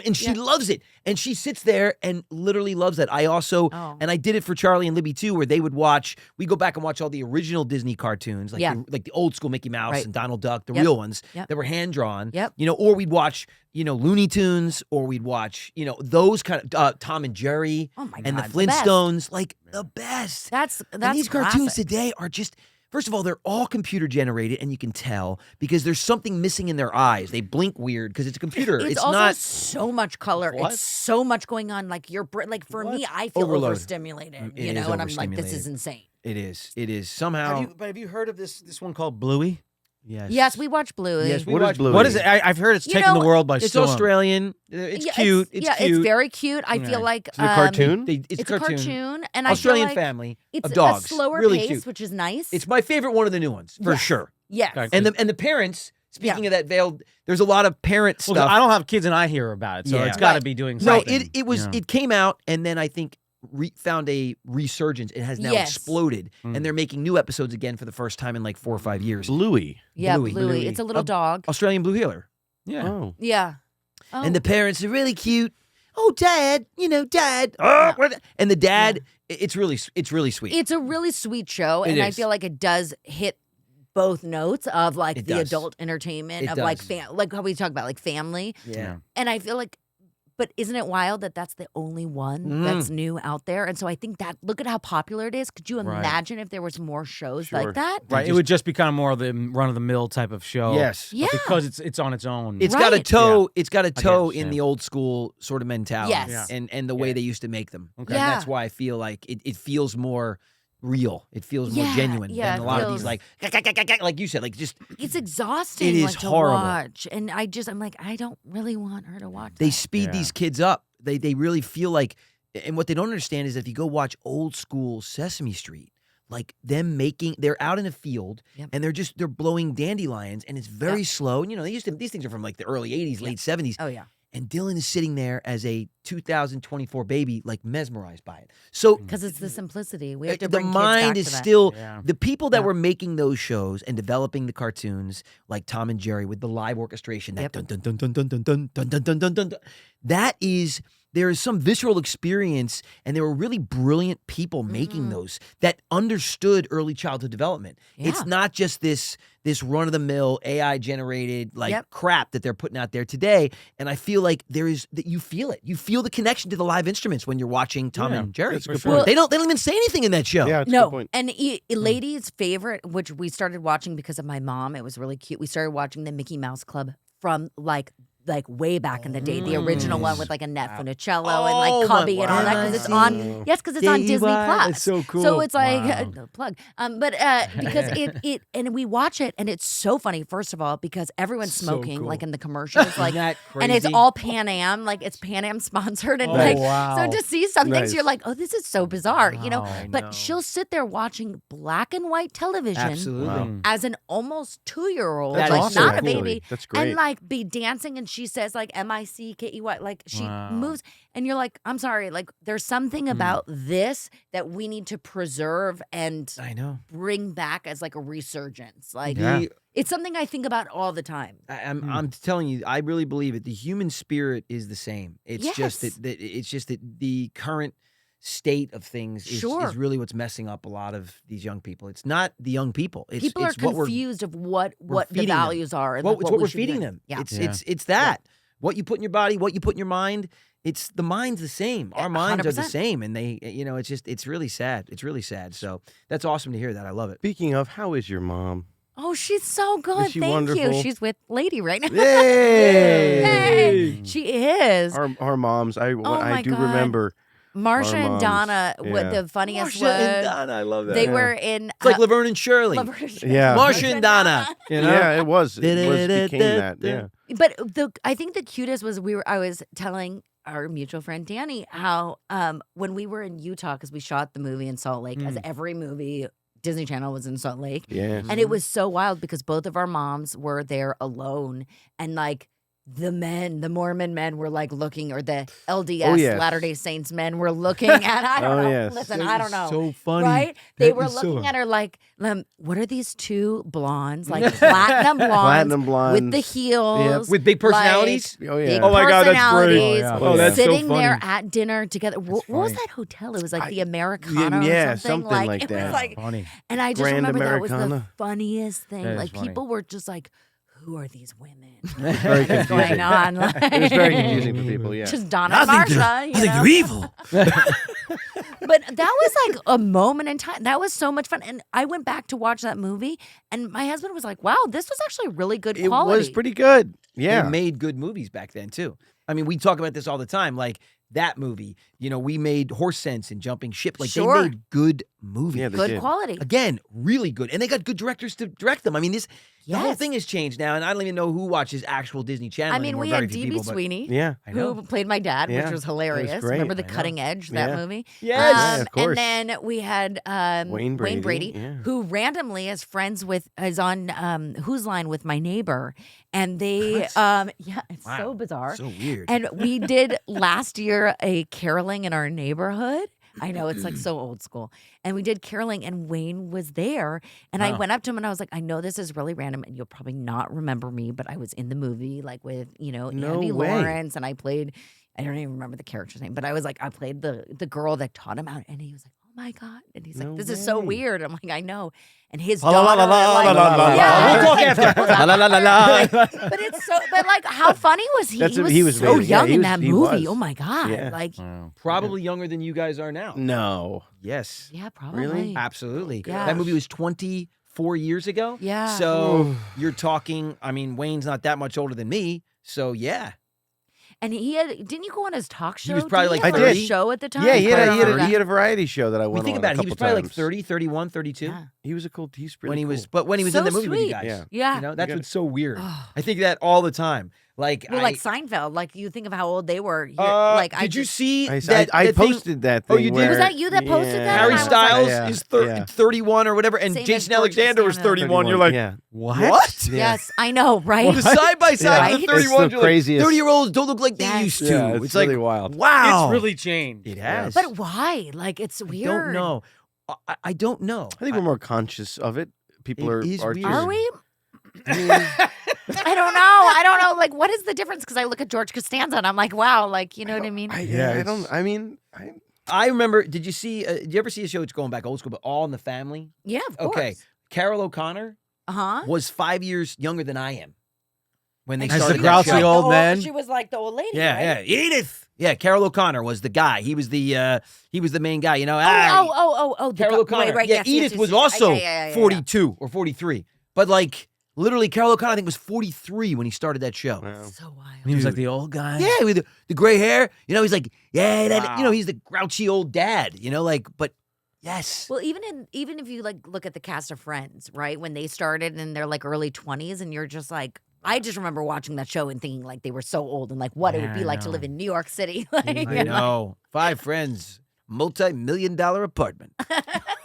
and she loves it, and she sits there and literally loves it. I also, Oh. and I did it for Charlie and Libby too, where they would watch. We go back and watch all the original Disney cartoons, like Yeah. like the old school Mickey Mouse Right. and Donald Duck, the Yep. real ones Yep. that were hand drawn. Yep. Or we'd watch Looney Tunes, or we'd watch those kind of Tom and Jerry Oh my and the God, the best. Flintstones, like the best. That's And these cartoons classic. today are just, first of all, they're all computer generated, and you can tell because there's something missing in their eyes. They blink weird because it's a computer. It's It's also not. so much color. What? It's so much going on. Like like for me, I feel Overload. overstimulated. It You is know, and I'm like, this overstimulated. is insane. It is. It is somehow. Have you heard of this one called Bluey? Yes. Yes, we watch Bluey. Yes, we What is watch Bluey? What is it? I've heard it's You taken know, the world by It's storm. Australian. It's Yeah, cute. It's cute. It's very cute. I Yeah. feel like Is it a cartoon? It's It's a cartoon, and Australian I feel like family it's of dogs. a slower really pace, cute. which is nice. It's my favorite one of the new ones for Yes. sure. yes. Okay. And the parents. Speaking of that veiled, there's a lot of parent Well, stuff. I don't have kids, and I hear about it, so Yeah. it's got to Right. be doing No, something. it came out, and then I think found a resurgence. It has now Yes. exploded, and they're making new episodes again for the first time in like 4 or 5 years. Bluey. Yeah, Bluey. Bluey. It's a little A- dog. Australian blue heeler. Yeah. Oh. Yeah. Oh. And the parents are really cute. Oh, Dad, Dad. Oh, and the dad, it's really sweet. It's a really sweet show, It and I is. feel like it does hit both notes of like It the does. adult entertainment It of like does. like how we talk about like family. yeah. And I feel like, but isn't it wild that that's the only one that's new out there? And so I think that look at how popular it is. Could you Right. imagine if there was more shows Sure. like that? Right. It would just become more of the run of the mill type of show. Yes. Yeah. Because it's on its own. It's got a Right. toe. It's got a get toe it, in yeah. the old school sort of mentality, Yes. Yeah. and the way they used to make them. Okay. And Yeah. that's why I feel like it feels more real. It feels more Yeah, genuine yeah, than a it lot of these feels- like you said, like just It's exhausting It is like, to horrible. watch. And I'm like, I don't really want her to watch they that. speed Yeah. these kids up. They really feel like, and what they don't understand is if you go watch old school Sesame Street, like they're out in a field Yep. and they're blowing dandelions and it's very Yep. slow. And these things are from like the early 80s, late 70s. Oh yeah. And Dylan is sitting there as a 2024 baby, like mesmerized by it. So Because it's the simplicity. We have to the bring mind kids is back to that. still Yeah. the people that Yeah. were making those shows and developing the cartoons, like Tom and Jerry with the live orchestration, that Yep. dun dun dun dun dun dun dun dun dun dun dun dun. That is. There is some visceral experience, and there were really brilliant people making those that understood early childhood development. It's Yeah. not just this run of the mill AI generated like Yep. crap that they're putting out there today. And I feel like that you feel it. You feel the connection to the live instruments when you're watching Tom Yeah, and Jerry. that's a good For sure. point. They don't even say anything in that show. Yeah, that's a good No, point. and Lady's favorite, which we started watching because of my mom. It was really cute. We started watching the Mickey Mouse Club from like way back in the day, the original one with like Annette Funicello and Oh, like my Cubby and all that because it's wow. on. Yes, because it's on Disney Plus. It's so cool. So it's like Wow. no plug, but because it and we watch it and it's so funny. First of all, because everyone's So smoking cool. like in the commercials, like, that and it's crazy? all Pan Am, like it's Pan Am sponsored, and Oh, like wow. so to see some things, Nice. you're like, oh, this is so bizarre, you know. Wow, I But know. she'll sit there watching black and white television Absolutely. Wow. as an almost 2-year-old, That like is awesome, not a actually. baby, That's great. and like be dancing, and she says like MICKEY, like she Wow. moves, and you're like, I'm sorry, like there's something about this that we need to preserve and I know. bring back as like a resurgence. Like Yeah. it's something I think about all the time. I'm telling you, I really believe it. The human spirit is the same. It's just Yes. that it's just that the current state of things Sure. is really what's messing up a lot of these young people. It's not the young people. It's People it's are what we're confused of what the feeding them. values are and Well, like, it's what we we're should be feeding doing. them. Yeah. It's that. What you put in your body, what you put in your mind, it's the mind's the same. Our minds are the 100%. same, and it's really sad. It's really sad. So that's awesome to hear that. I love it. Speaking of, how is your mom? Oh, she's so good. she Thank wonderful? you. She's with Lady right now. Yay! Hey, she is. Our moms. I Oh my do God. remember Marsha Our and moms. Donna, Yeah. what the funniest Marsha and was, Donna, I love that. they Yeah. were in It's like Laverne and Shirley. Yeah. Marsha and Donna. You know? Yeah, it was. It became that. Yeah. But I think the cutest was I was telling our mutual friend Danny how when we were in Utah, because we shot the movie in Salt Lake, as every movie Disney Channel was in Salt Lake. Yes. And it was so wild because both of our moms were there alone, and like the Mormon men were like looking, or the LDS yes. Latter-day Saints men were looking at, I don't Oh, know. yes. Listen, That I is don't know. so funny. Right? They That were is so- looking at her like, what are these two blondes, like platinum blondes, Platinum blondes. with the heels, With big personalities? Oh, yeah. big Oh my God, that's great. personalities, Oh, yeah. Oh, that's so sitting there funny. at dinner together. What was funny. that hotel? It was like the Americana yeah, or something. something like it that. Was like, Funny. and I just Grand remember that was the Americana. funniest thing. That is Like funny. people were just like, "Who are these women? Very What's going confusing. on?" Like, It was very confusing for people. Yeah. Just Donna and Marsha. You know? evil. But that was like a moment in time. That was so much fun. And I went back to watch that movie, and my husband was like, "Wow, this was actually really good It quality." was pretty good. They Yeah. made good movies back then too. I mean, we talk about this all the time. Like that movie, we made Horse Sense and Jumping Ship. Like Sure. they made good movies. Yeah, they good did. quality. Again, really good. And they got good directors to direct them. I mean, the whole Yes. thing has changed now, and I don't even know who watches actual Disney Channel I mean, anymore. we Very had few DB people, but- Sweeney. Yeah. I know. Who played my dad, Yeah, which was that was hilarious. great. Remember the I know. Cutting Edge, that Yeah. movie? Yes. Yeah, of And course. then we had Wayne Brady, yeah. who randomly is friends with, is on Who's Line with my neighbor. And they, yeah, it's so Wow. bizarre. So weird. And we did last year a caroling in our neighborhood. I know it's like so old school. And we did caroling, and Wayne was there. And I Wow. went up to him and I was like, I know this is really random and you'll probably not remember me, but I was in the movie like with, No Andy way. Lawrence, and I played, I don't even remember the character's name, but I was like, I played the girl that taught him out. And he was like, oh my God. And he's No like, this is so way. weird. I'm like, I know. And his La, la, daughter, la, la, like, la, la, la, yeah. We'll talk after. La, la, la, la, la. But it's so, but like, how funny was he? That's He what- was, he was so amazing. Yeah, young he in was- that he movie. was. Oh my God. Yeah. Like, Wow. Probably younger than you guys are now. No. Yes. yeah, probably. Really? Absolutely. Gosh. That movie was 24 years ago. Yeah. So you're talking, I mean, Wayne's not that much older than me. So yeah. And he had, didn't you go on his talk show? was probably Didn't like he have a 30. show at the time? Yeah, he had, I a, he, had don't a, know. he had a variety show that I We went think on about a it. He was couple probably like times. 30, 31, 32. Yeah. He was he's pretty When he cool. was, but when he was So in the movie with you sweet. guys. Yeah. Yeah. You know, that's gotta- what's so weird. Oh. I think that all the time. Like, Well, like Seinfeld, like you think of how old they were. did you see I that? I that thing- posted that Oh, thing. you did? where- Was that you that posted that? Harry I was Styles like- is Yeah. 31 or whatever, and Same as Jason George Alexander was Costanza. 31. You're like, yeah. what? Yeah. Yes, I know, right? Well, the side by side of the Right? 31, It's the craziest. 30-year-olds don't look like they Yes. used to. Yeah, it's like really wild. Wow, It's really changed. it has. But why? Like, it's I weird. don't know. I don't know. I think we're more conscious of it. People It are. is weird. Are we? I mean, I don't know. I don't know. Like, what is the difference? Because I look at George Costanza and I'm like, wow, like, you know what I mean? yeah, I it's- don't. I mean, I remember. Did you see? Did you ever see a show? It's going back old school, but All in the Family. Yeah, of course. Okay, Carol O'Connor Uh-huh. was 5 years younger than I am when they And As started the that grouchy show. old man? She was like the old lady, Yeah, right? yeah, Edith. Yeah, Carol O'Connor was the guy. He was the main guy. You know. Oh, Carol O'Connor. Right, yeah, yes, Edith yes, was yes, yes. also Yeah. 42 or 43. But like literally, Carol O'Connor I think was 43 when he started that show. wow. So wild. He was like Dude. the old guy. Yeah, with the gray hair. You know, he's like, yeah, that, Wow. you know, he's the grouchy old dad. You know, like, but yes. Well, even if you like look at the cast of Friends, right? When they started in their like early 20s, and you're just like, I just remember watching that show and thinking like they were so old and like what it Yeah, would be I like to know. live in New York City. Like, I know. 5 friends, multi-million-dollar apartment.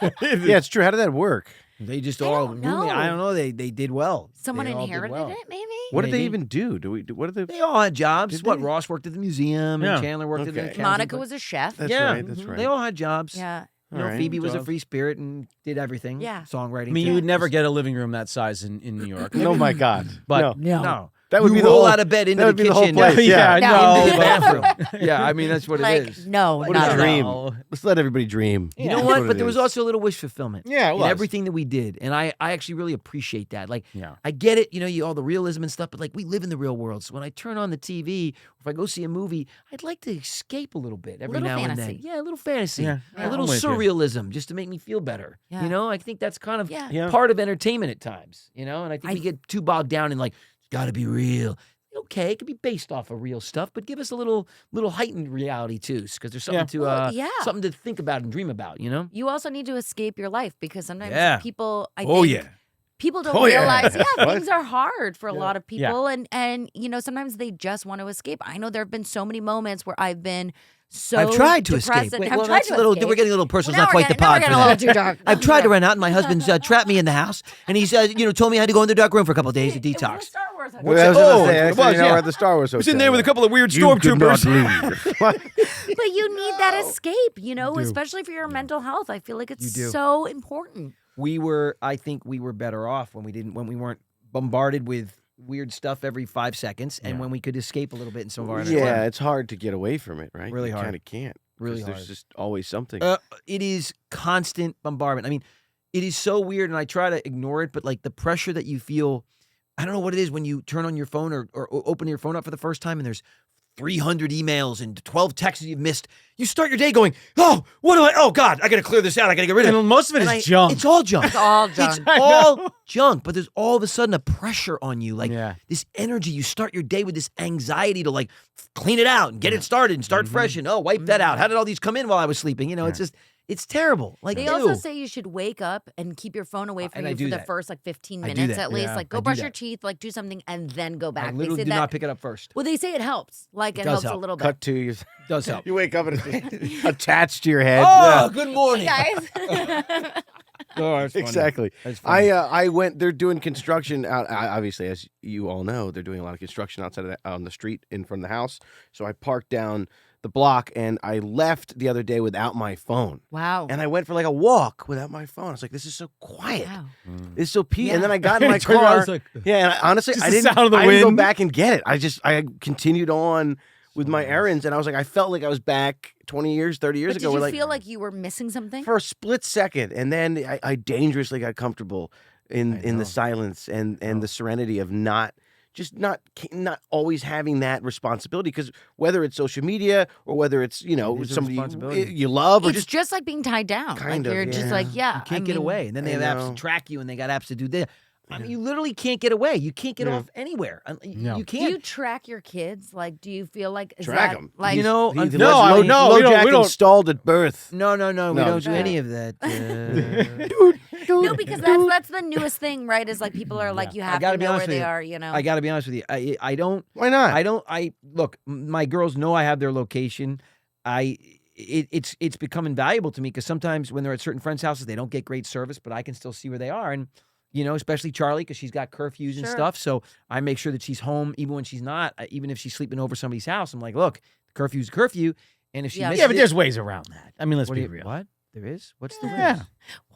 Yeah, it's true. How did that work? They just I all. don't know. I don't know. They did well. Someone They all did inherited well. it, maybe? What did they Maybe. even do? What did they? They all had jobs. Did What they? Ross worked at the museum, Yeah. and Chandler worked at the Okay. accounting, Monica but- was a chef. That's yeah, right. That's right. They all had jobs. Yeah. You know, All right. Phoebe was a Jobs. free spirit and did everything. Yeah. Songwriting. I mean, too. you would never get a living room that size in New York. Oh my God! But- no. No. That would you be the roll whole- out of bed into that would the be the whole kitchen. place, yeah. No. Into the No. bathroom. Yeah, I mean that's what Like, it is. no, What not a at dream. all. Let's let everybody dream. You know That's what? it But there was is. also a little wish fulfillment. Yeah, it in was. everything that we did, and I actually really appreciate that. Like, Yeah. I get it, you know, all the realism and stuff, but like we live in the real world. So when I turn on the TV, if I go see a movie, I'd like to escape a little bit every Little now and fantasy. then. Yeah, a little fantasy, Yeah, a little I'm with you. surrealism, just to make me feel better. Yeah. You know, I think that's kind of Yeah. Yeah. part of entertainment at times. You know, and I think we get too bogged down in like it's got to be real. okay. It could be based off of real stuff, but give us a little heightened reality too, because there's something to Well, yeah. something to think about and dream about. You know. You also need to escape your life because sometimes Yeah. people, I Oh, think, yeah. people don't Oh, yeah. realize, What? things are hard for a lot of Yeah. people. And, sometimes they just want to escape. I know there have been so many moments where I've been so I've tried to depressed escape. and Wait, I've well, tried that's to a little. escape. We're getting a little personal. Well, It's now not quite the now we're pod for getting a little that. too dark. I've tried to run out, and my husband's trapped me in the house, and he's told me I had to go in the dark room for a couple of days to It was a detox. Star Wars hotel. Well, I was Oh, gonna say, it actually, was, you know, yeah. we're at the Star Wars I was in there hotel. with a couple of weird You could stormtroopers. not leave. But you need that escape, especially for your mental health. I feel like You it's do. so important. I think we were better off when we weren't bombarded with weird stuff every 5 seconds, and when we could escape a little bit in some of our entertainment. Yeah, it's hard to get away from it, right? Really you hard. kind of can't. Really 'cause hard. There's just always something. It is constant bombardment. I mean, it is so weird, and I try to ignore it, but like the pressure that you feel, I don't know what it is when you turn on your phone or open your phone up for the first time, and there's 300 emails and 12 texts you've missed. You start your day going, oh, oh God, I got to clear this out. I got to get rid of it. And most of it And is junk. It's all junk. It's all junk. It's all junk, but there's all of a sudden a pressure on you, like Yeah. this energy. You start your day with this anxiety to like clean it out and get it started and start fresh and wipe that out. How did all these come in while I was sleeping? It's just, it's terrible. Like They also say you should wake up and keep your phone away from and I you do for the that. first 15 I do minutes that. at least. Yeah, Like I go do brush that. your teeth, like do something, and then go back. I They literally say do that. not pick it up first. Well, they say it helps. Like it does helps a help. little bit. Cut to you. Does help. You wake up and it's attached to your head. Oh, good morning. Guys. Oh, that's funny. Exactly. That's funny. I went. They're doing construction out. Obviously, as you all know, they're doing a lot of construction outside on the street in front of the house. So I parked down the block, and I left the other day without my phone. Wow. And I went for like a walk without my phone. I was like, "This is so quiet. Wow. It's so peaceful." Yeah. And then I got in my Turned around, car. it's like- Yeah, and honestly, Just I the didn't. sound of the I didn't go wind. back and get it. I continued on with my errands, and I was like, I felt like I was back 20 years, 30 years But ago. did where, you feel like you were missing something? for a split second, and then I dangerously got comfortable in know. the silence and the serenity of not always having that responsibility, because whether it's social media or whether it's It is a somebody responsibility. you love or It's just like being tied down. Kind like of, you're just yeah. like, You can't get away. And then they I have apps know. to track you, and they got apps to do this. I mean, you literally can't get away. You can't get Yeah. off anywhere. No. You Do can't. you track your kids? Like, do you feel like is Track that, 'em. Like, You know, no, No, no, we don't- we don't- installed at birth. No, we No, don't do right. any of that. no, because that's the newest thing, right? Is like people are like, you I have gotta to be know where honest with they you. are. You know, I got to be honest with you. I don't. Why not? I look. My girls know I have their location. It's become invaluable to me because sometimes when they're at certain friends' houses, they don't get great service, but I can still see where they are. And especially Charlie, because she's got curfews and Sure. stuff. So I make sure that she's home even when she's not. Even if she's sleeping over somebody's house, I'm like, look, curfew's a curfew, and if she Yeah. misses Yeah, but it- there's ways around that. I mean, let's what be do you- real. What? There is? What's the Yeah. ways?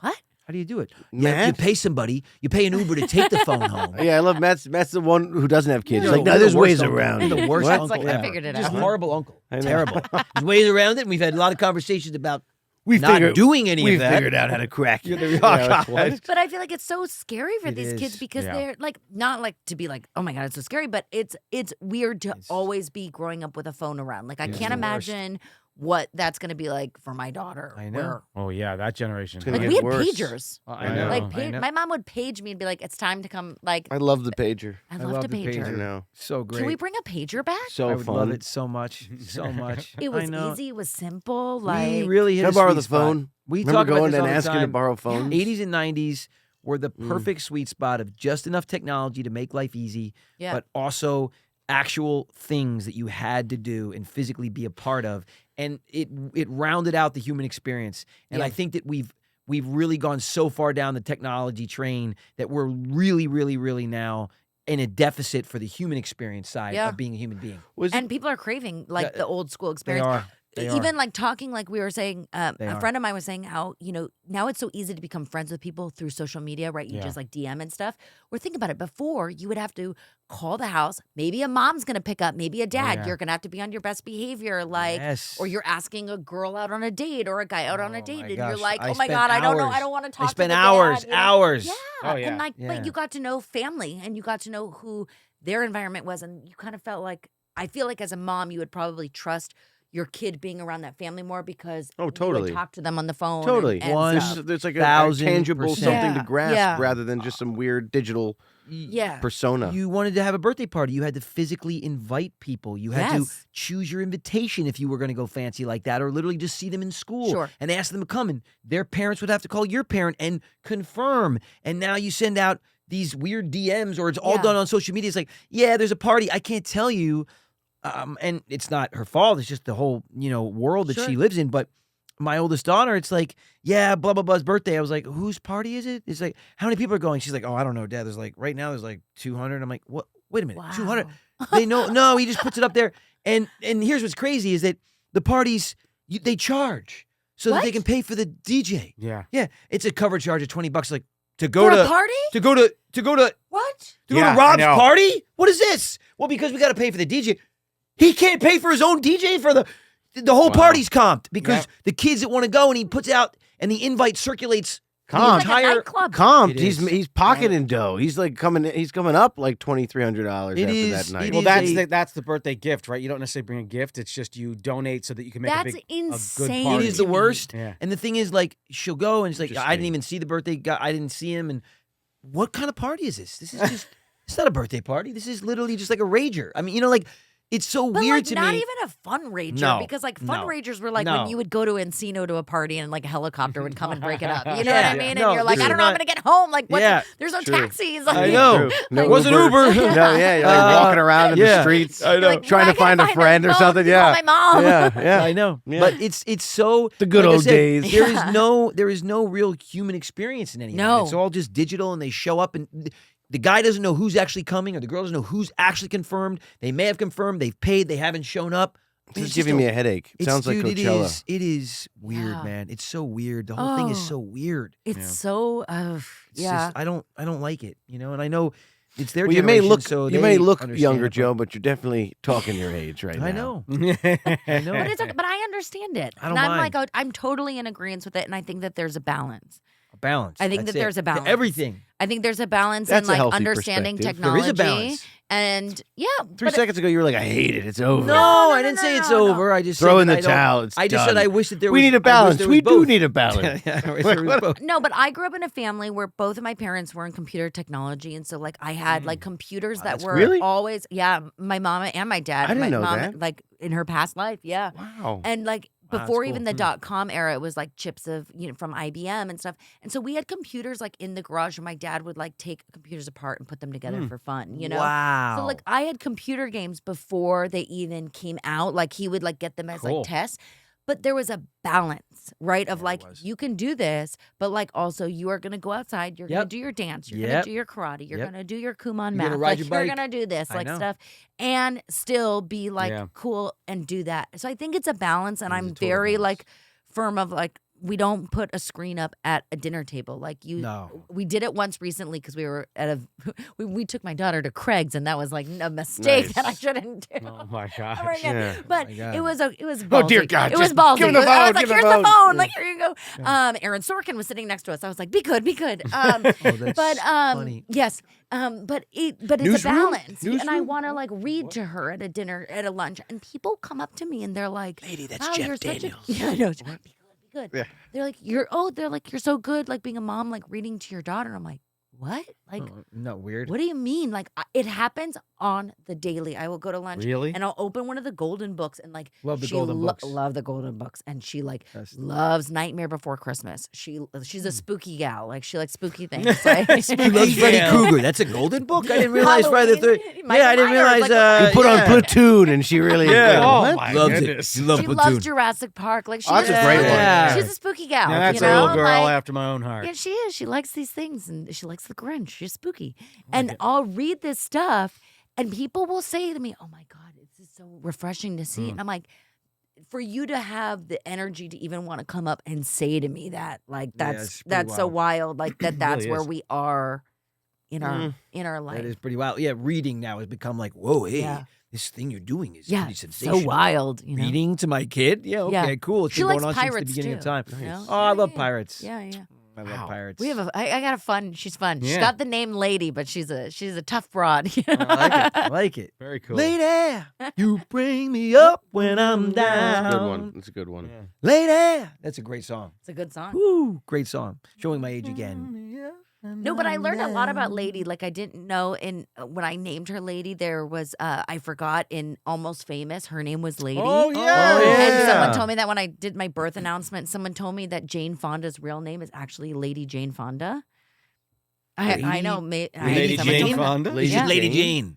what? How do you do it? You Matt? pay somebody. You pay an Uber to take the phone home. Yeah, I love Matt's the one who doesn't have kids. You're He's like, the- no, you're there's the worst ways uncle. around. You're the it." worst What? It's uncle like, I ever. figured it Just out. horrible uncle. I know. Terrible. There's ways around it, and we've had a lot of conversations about We not figured- doing any we of that. figured out how to crack it. the- Yeah, Oh, what? But I feel like it's so scary for It these kids is, because yeah. they're like not like to be like, oh my god, it's so scary. But it's weird to always be growing up with a phone around. Like I It's can't the worst. imagine what that's going to be like for my daughter. I know. where- Oh yeah, that generation. gonna Like get we had worse. pagers. I know. Like I know. my mom would page me and be like, "It's time to come." Like I love the pager. I I loved love a the pager. I know. So great. Can we bring a pager back? So I would fun. love it so much, so much. It was I know. easy. It was simple. We Like really hit Can I a borrow sweet the spot. phone? We Remember talk about going this all and the asking to time. borrow phones? 80s and 90s were the perfect sweet spot of just enough technology to make life easy, Yeah. but also actual things that you had to do and physically be a part of. And it rounded out the human experience. And Yeah. I think that we've really gone so far down the technology train that we're really, really, really now in a deficit for the human experience side Yeah. of being a human being. Was and people are craving like Yeah, the old school They experience. are. They are. Even like talking, like we were saying, They a are. friend of mine was saying how, now it's so easy to become friends with people through social media, right? You Yeah. just like DM and stuff. Or think about it. Before, you would have to call the house. Maybe a mom's going to pick up, maybe a dad. yeah. You're going to have to be on your best behavior. Like, Yes. or you're asking a girl out on a date or a guy out on a Oh, date. my And gosh. you're like, I oh my spent God, I don't know. I hours. don't want to I talk to spent the hours, dad, hours. Yeah. Oh, yeah. And like, Yeah. but you got to know family and you got to know who their environment was. And you kind of felt like, I feel like as a mom, you would probably trust your kid being around that family more because Oh, you totally. would talk to them on the phone. Totally. and stuff. There's like a 1000%. tangible something to Yeah, grasp yeah. rather than just some weird digital Yeah. persona. You wanted to have a birthday party. You had to physically invite people. You had to Yes. choose your invitation if you were going to go fancy like that, or literally just see them in school Sure. and ask them to come. And their parents would have to call your parent and confirm. And now you send out these weird DMs, or it's all Yeah. done on social media. It's like, yeah, there's a party. I can't tell you. And it's not her fault. It's just the whole, world that Sure. she lives in. But my oldest daughter, it's like, yeah, blah, blah, blah's birthday. I was like, whose party is it? It's like, how many people are going? She's like, oh, I don't know, Dad. There's like, right now there's like 200. I'm like, what? Wait a minute, 200? Wow. They know, no, he just puts it up there. And here's what's crazy is that the parties, they charge so that they What? can pay for the DJ. Yeah. Yeah, it's a cover charge of $20. Like, to For go a to, party? to go to What? go Yeah, to I Rob's know. party? What is this? Well, because we got to pay for the DJ. He can't pay for his own DJ for the whole Wow. party's comped because Yep. the kids that want to go, and he puts out, and the invite circulates the Comped. Like a entire. nightclub. Comped. It He's is. he's pocketing dough. He's like coming up like $2,300 It after is- that night. it Well, is that's the birthday gift, right? You don't necessarily bring a gift. It's just you donate so that you can make That's a good insane. party. It is the to me. worst. Yeah. And the thing is, like, she'll go and it's like, I Interesting. didn't even see the birthday guy. I didn't see him. And what kind of party is this? This is just, it's not a birthday party. This is literally just like a rager. I mean, like, it's so But weird like to not me. even a fundraiser No, because like no, fundraisers were like no. when you would go to Encino to a party and like a helicopter would come and break it up. You know Yeah, what I mean? no, and you're like, this I is don't know, I'm not- gonna get home. Like, what's Yeah, there's no true. taxis. I Like, know. No It wasn't Uber. No, yeah, you're like walking around in the Yeah. streets, I know. Like, trying "Well, to I find gotta a friend or phone something. to Yeah, call my mom. yeah. I know, Yeah. but it's so The good like I old said, days. There is no real human experience in any of that. No. It's all just digital, and they show up, and the guy doesn't know who's actually coming, or the girl doesn't know who's actually confirmed. They may have confirmed, they've paid, they haven't shown up. This It's is just giving me a headache. It sounds like dude, Coachella. It is weird, Yeah. man. It's so weird. The whole thing is Oh. so weird. It's so It's yeah. just, I don't like it, and I know it's their Well, you may generation, look so you they may look understand younger, it, but Joe, but you're definitely talking your age right now. I know. I know. But it's okay, but I understand it. I don't and I'm mind. like I'm totally in agreement with it and I think that there's a balance. A balance. I think That's that it. there's a To balance. everything. I think there's a balance That's a in like healthy understanding perspective. There is technology. a balance. And yeah, 3 but seconds ago, you were like, "I hate it. It's over." No, no, I didn't say it's no. over. I just Throw said in that the I don't- towel. It's I just said done. I wish that there was. We need I a wish balance. there was We do both. need a balance. Yeah, I wish there was both. No, but I grew up in a family where both of my parents were in computer technology, and so like I had like computers that that's were really? always my mama and my dad. I didn't my know mom, that. like in her past life, yeah. Wow. And like Wow, that's before cool. even the .com era, it was like chips of from IBM and stuff. And so we had computers like in the garage, and my dad would like take computers apart and put them together for fun. Wow. So like I had computer games before they even came out. Like he would like get them as Cool. like tests. But there was a balance, right? Of Yeah, like there was. you can do this, but like also you are gonna go outside, you're gonna Yep. do your dance, you're Yep. gonna do your karate, you're Yep. gonna do your Kumon You're math, gonna ride like your you're bike. gonna do this, I like know. stuff, and still be like Yeah. cool and do that. So I think it's a balance, and It is a I'm total very balance. like firm of like we don't put a screen up at a dinner table. Like No. we did it once recently because we were at a we took my daughter to Craig's, and that was like a mistake that I Nice. shouldn't do. Oh my Ever gosh. again. Yeah. But my God. it was ballsy. Oh, dear God, It was just ballsy. give him the I phone, was like, give him here's the the phone. phone. Like, here you go. Aaron Sorkin was sitting next to us. I was like, be good. Oh, that's But funny. yes. But it's a Newsroom? balance. And I Newsroom? want to like read to her at a dinner, at a lunch, and people come up to me and they're like, Lady, that's wow, Jeff you're such Daniels. a yeah, I know. Be good, be good. Yeah. They're like, you're so good, like being a mom, like reading to your daughter. I'm like, what? Like, No, weird. what do you mean? Like, it happens on the daily. I will go to lunch Really? and I'll open one of the golden books and like Love the she golden books. love the golden books, and she like That's- loves Nightmare Before Christmas. She's a spooky gal. Like she likes spooky things. Like, She loves Freddy Yeah. Krueger. That's a golden book. I didn't realize Friday the Halloween, 13th. Michael Yeah, I didn't Myers, realize. like, You put on yeah. Platoon, and she really. Yeah. Oh, What? my Loves goodness. it. She loves she Platoon. loves Jurassic Park. Like Oh, that's she's a great one. Yeah. She's a spooky gal. Now that's you a know? little girl Like, after my own heart. yeah, she is. She likes these things, and she likes the Grinch. She's spooky. And I'll read this stuff, and people will say to me, "Oh my God, this is so refreshing to see." And I'm like, for you to have the energy to even want to come up and say to me that, like, Yeah, that's it's pretty so wild. wild. Like that's really where is. we are in our life. That is pretty wild. Yeah, reading now has become like, whoa, hey, Yeah. this thing you're doing is Yeah, pretty so sensational. wild. You know? Reading to my kid? Yeah, okay, Yeah. cool. It's She been likes going on since the pirates beginning too. of time. you know? Oh, I love Yeah. pirates. Yeah, yeah. I love pirates. We have I got a fun. She's fun. She's Yeah. got the name Lady, but she's a tough broad. I like it. I like it. Very cool. Lady, you bring me up when I'm That's down. a good one. That's a good one. Yeah. Lady, that's a great song. It's a good song. Woo, great song. Showing my age again. No, but I learned a lot about Lady. Like I didn't know when I named her Lady, there was I forgot in Almost Famous, her name was Lady. Oh, yeah. And someone told me that when I did my birth announcement, someone told me that Jane Fonda's real name is actually Lady Jane Fonda. I know. Lady someone Jane told me that. Fonda? Lady Yeah. Lady Jane.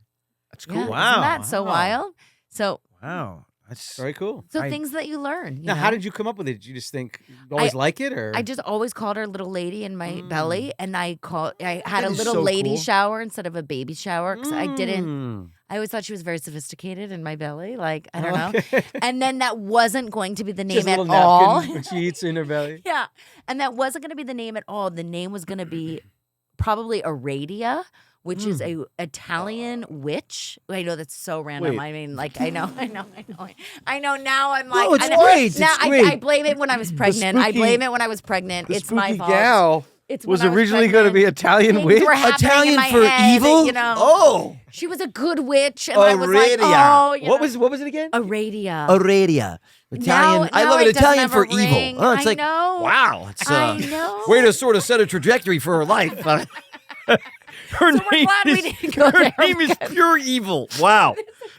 That's Yeah, cool. isn't Wow. that so Wow. wild? So Wow. That's Very cool. things that you learn. You Now, know? how did you come up with it? Did you just think you always like it, or I just always called her little lady in my belly, and I had That a is little so lady cool. shower instead of a baby shower because I didn't. Mm. I always thought she was very sophisticated in my belly. Like I don't know. Okay. And then that wasn't going to be the Just name a at little all. napkin when she eats in her belly. Yeah, and that wasn't going to be the name at all. The name was going to be probably Aradia, which is a Italian witch. I know that's so random. Wait. I mean, like I know. Now I'm like, No, it's I know, great. It's now great. I blame it when I was pregnant. I spooky- blame it when I was pregnant. The It's my spooky fault. gal It's was when I originally going to be pregnant. Italian Things witch. were happening in Italian my for head, evil? You know, Oh. she was a good witch, and I was like, Aradia. oh, you What know. was it again? Aradia? Aradia. Italian. I now love it. it doesn't Italian have for a evil. ring. Oh, it's I like, know. wow. It's I know. way to sort of set a trajectory for her life. Her So we're glad we didn't go there. name is pure evil. Wow.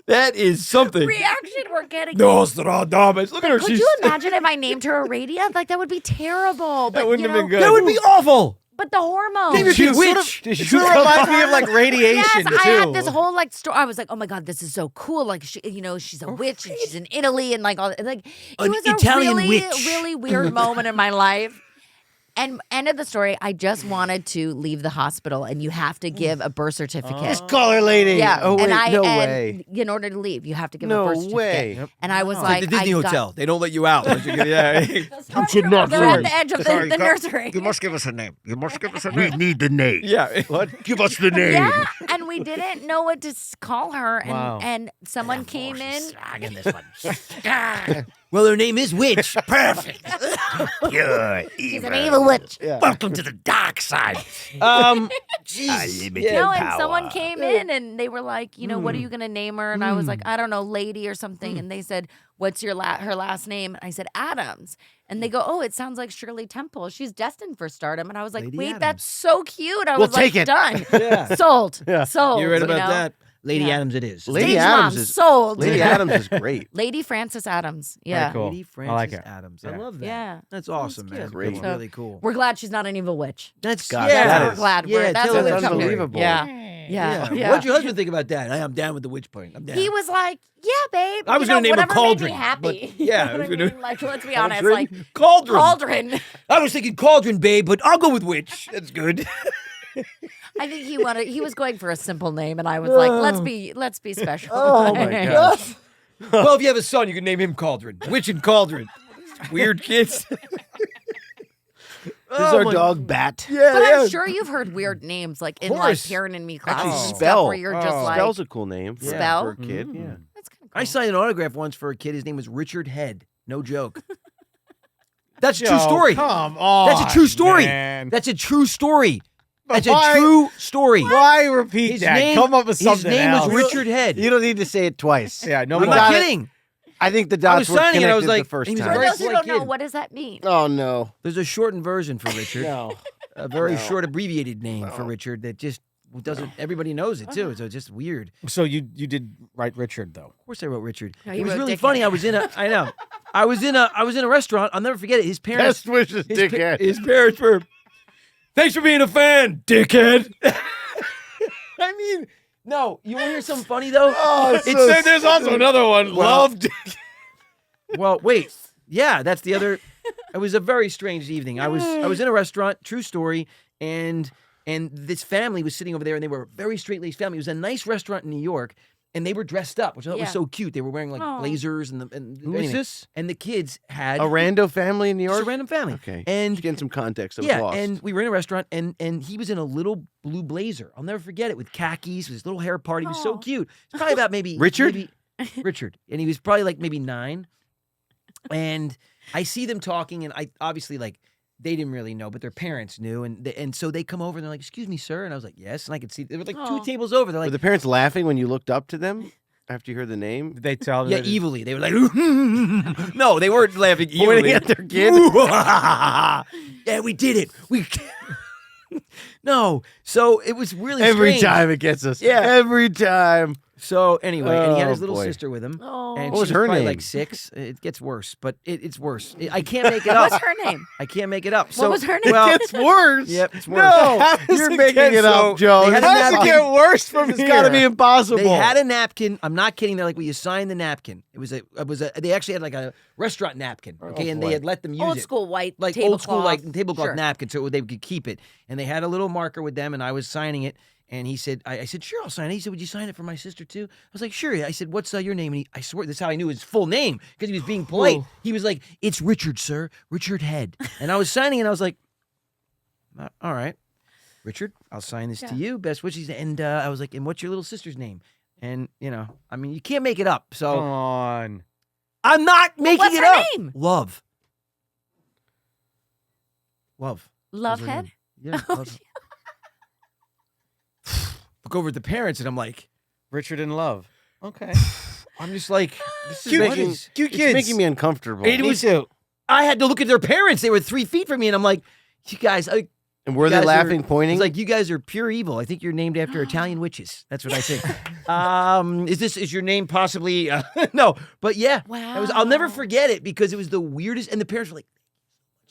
That is something. Reaction we're getting. Nostradamus. Look at her. Could She's, you imagine if I named her Aradia? Like that would be terrible. But, wouldn't you have know, been good. that would be awful. But the hormones. Name your She kid sort witch. of- She sort of reminds me of like radiation Yes, too. I had this whole like story. I was like, oh my god, this is so cool. Like, she's a witch and she's in Italy and like all. Like, it An was a Italian really, witch. really weird moment in my life. And end of the story. I just wanted to leave the hospital, and you have to give a birth certificate. Just call her lady. Yeah, Oh wait, and no way. in order to leave, you have to give a No birth certificate. way. Yep. And I was It's like, like the Disney I got- Hotel. They don't let you out. Yeah. You should not. They're at the edge of the nursery. You must give us a name. You must give us a name. We need the name. Yeah. What? Give us the name. Yeah, and we didn't know what to call her, and Wow. and someone came in. Well, her name is Witch. Perfect. You're She's evil. an evil witch. Welcome to the dark side. Jeez. No, and someone came in and they were like, you know, what are you gonna name her? And I was like, I don't know, Lady or something. And they said, what's her last name? And I said, Adams. And they go, oh, it sounds like Shirley Temple. She's destined for stardom. And I was like, Lady wait, Addams. that's so cute. I We'll was like, take it. done, Yeah. sold, Yeah. sold. You're right you about know? that. Lady Yeah. Adams it is. Lady Stage Addams mom, is sold. Lady Adams is great. Lady Frances Adams. Yeah. cool. Lady I like Frances her. Adams. Yeah. I love that. Yeah. That's awesome, man. cute. Great. That's So- really cool. We're glad she's not an evil witch. That's God, yeah. that That's what we're is- glad. yeah, That's tell what us we've that's come to. unbelievable. Yeah. What'd your husband think about that? I'm down with the witch point. I'm down. He was like, "Yeah, babe." I was going gonna to name her Cauldron, happy. but yeah, You know I was what gonna- mean? Like, let's be honest, Cauldron? like Cauldron. Cauldron. I was thinking Cauldron, babe, but I'll go with witch. That's good. I think he was going for a simple name, and I was like, let's be special. Oh my gosh. Well, if you have a son, you can name him Cauldron. Witch and Cauldron. Weird kids. This is our dog Bat. Yeah, But yeah. I'm sure you've heard weird names like in like course. Parent and Me classes Actually, and stuff Spell. where you're just like, Spell's a cool name for, Spell? for a kid. Yeah. that's kind of cool. I signed an autograph once for a kid. His name was Richard Head. No joke. That's a true story. Come on. That's a true story. Man. That's a true story. That's why- a true story. Why repeat His that? name- Come up with His something name else. was Richard Head. You don't need to say it twice. Yeah, no I'm We more. not got it. kidding. I think the I dots was were signing it, I connected was like, the first he was For time. very those who slight don't know, kid. what does that mean? Oh no. There's a shortened version for Richard. No. A very No. short abbreviated name for No. Richard that just doesn't. Everybody knows it too. So it's just weird. So you did write Richard though. Of course, I wrote Richard. No, it you was wrote really Dickhead. funny. I was in a. I know. I was in a restaurant. I'll never forget it. His parents. Best wishes, His, pa- dickhead. his parents were. Thanks for being a fan, dickhead. I mean, no. You want to hear something funny though? Oh, it's It's- so There's also another one. Well- Loved. Well, wait. Yeah, that's the other. It was a very strange evening. I was in a restaurant. True story. And this family was sitting over there, and they were a very straight-laced family. It was a nice restaurant in New York, and they were dressed up, which I thought was Yeah. so cute. They were wearing like Aw. blazers and Who is this? And the kids had A rando family in New just York? a random family. Okay. And Just getting some context. I was yeah, lost. and we were in a restaurant, and he was in a little blue blazer. I'll never forget it, with khakis, with his little hair part. He was so Aw. cute. He's probably about maybe Richard? Richard, and he was probably like maybe 9. And I see them talking, and I obviously like they didn't really know, but their parents knew, and so they come over and they're like, "Excuse me, sir," and I was like, "Yes," and I could see they were like 2 tables over. They're Were like, the parents laughing when you looked up to them after you heard the name? Did they tell them? "Yeah, evilly." They were like, "No, they weren't laughing evilly." Pointing at their kid? Yeah, we did it. We. No, so it was really Every strange. time it gets us. Yeah. Every time. So anyway, and he had his Oh, little boy. sister with him. Oh. And What she was her probably name? like 6. It gets worse, but it's worse. I can't make it up. What's her name? I can't make it up. What So, was her name? Well, It gets worse. Yep, it's worse. No, you're making it up, Joe. they had a How does it napkin. get worse from It's here? gotta be impossible. They had a napkin. I'm not kidding. They're like, "Will you sign the napkin?" It was a. They actually had like a restaurant napkin. Okay, and boy. they had let them use Old it. school white Like tablecloth. old school, like tablecloth Sure. napkin, so they could keep it. And they had a little marker with them, and I was signing it. And he said, I said, "Sure, I'll sign it." He said, "Would you sign it for my sister too?" I was like, "Sure." I said, "What's your name?" And I swear, this is how I knew his full name because he was being polite. He was like, "It's Richard, sir, Richard Head." And I was signing, and I was like, "All right, Richard, I'll sign this to you. Best wishes." And I was like, "And what's your little sister's name?" And I mean, you can't make it up. So Come on. I'm not making what's it her up. name? Love. Love was her Head? name. Yeah. Love. Look over at the parents, and I'm like, Richard in Love. Okay. I'm just like, This is Cute- making, cute it's kids. making me uncomfortable. It was- I had to look at their parents. They were 3 feet from me, and I'm like, you guys, and were you they guys laughing, it's pointing? like, you guys are pure evil. I think you're named after Italian witches. That's what I think. Is your name possibly, no, but yeah. Wow. I'll never forget it because it was the weirdest, and the parents were like,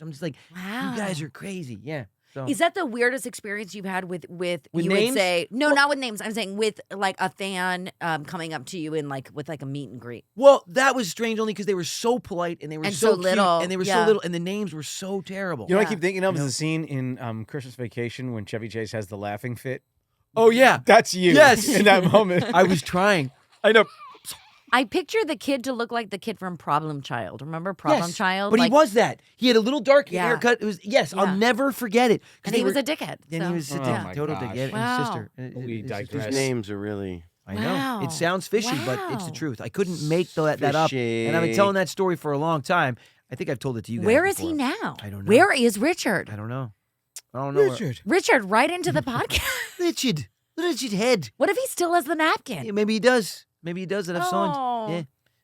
I'm just like, Wow. you guys are crazy. Yeah. So. Is that the weirdest experience you've had with With you names? would say not with names. I'm saying with like a fan coming up to you in like with like a meet and greet. Well, that was strange only because they were so polite and they were And so so little, cute, and they were so yeah. little, and the names were so terrible. You know what I Yeah. keep thinking of You is know? the scene in Christmas Vacation when Chevy Chase has the laughing fit. Oh yeah, That's you. Yes. In that moment. I was trying. I know. I picture the kid to look like the kid from Problem Child. Remember Problem Yes, Child? but Like, he was that. He had a little dark Yeah. haircut. It was Yeah. I'll never forget it. and he was were, a dickhead. and so. he was a Oh dick, my total gosh. dick. Yeah, and Wow. his sister. We his sister's digress. These names are really. I know. Wow. It sounds fishy, but it's the Wow. truth. I couldn't make that up. And I've been telling that story for a long time. I think I've told it to you guys. Where is he before. now? I don't know. Where is Richard? I don't know. I don't know. Richard, right into the podcast. Richard Head. What if he still has the napkin? Yeah, maybe he does. Maybe he does that I've signed. Oh. Yeah.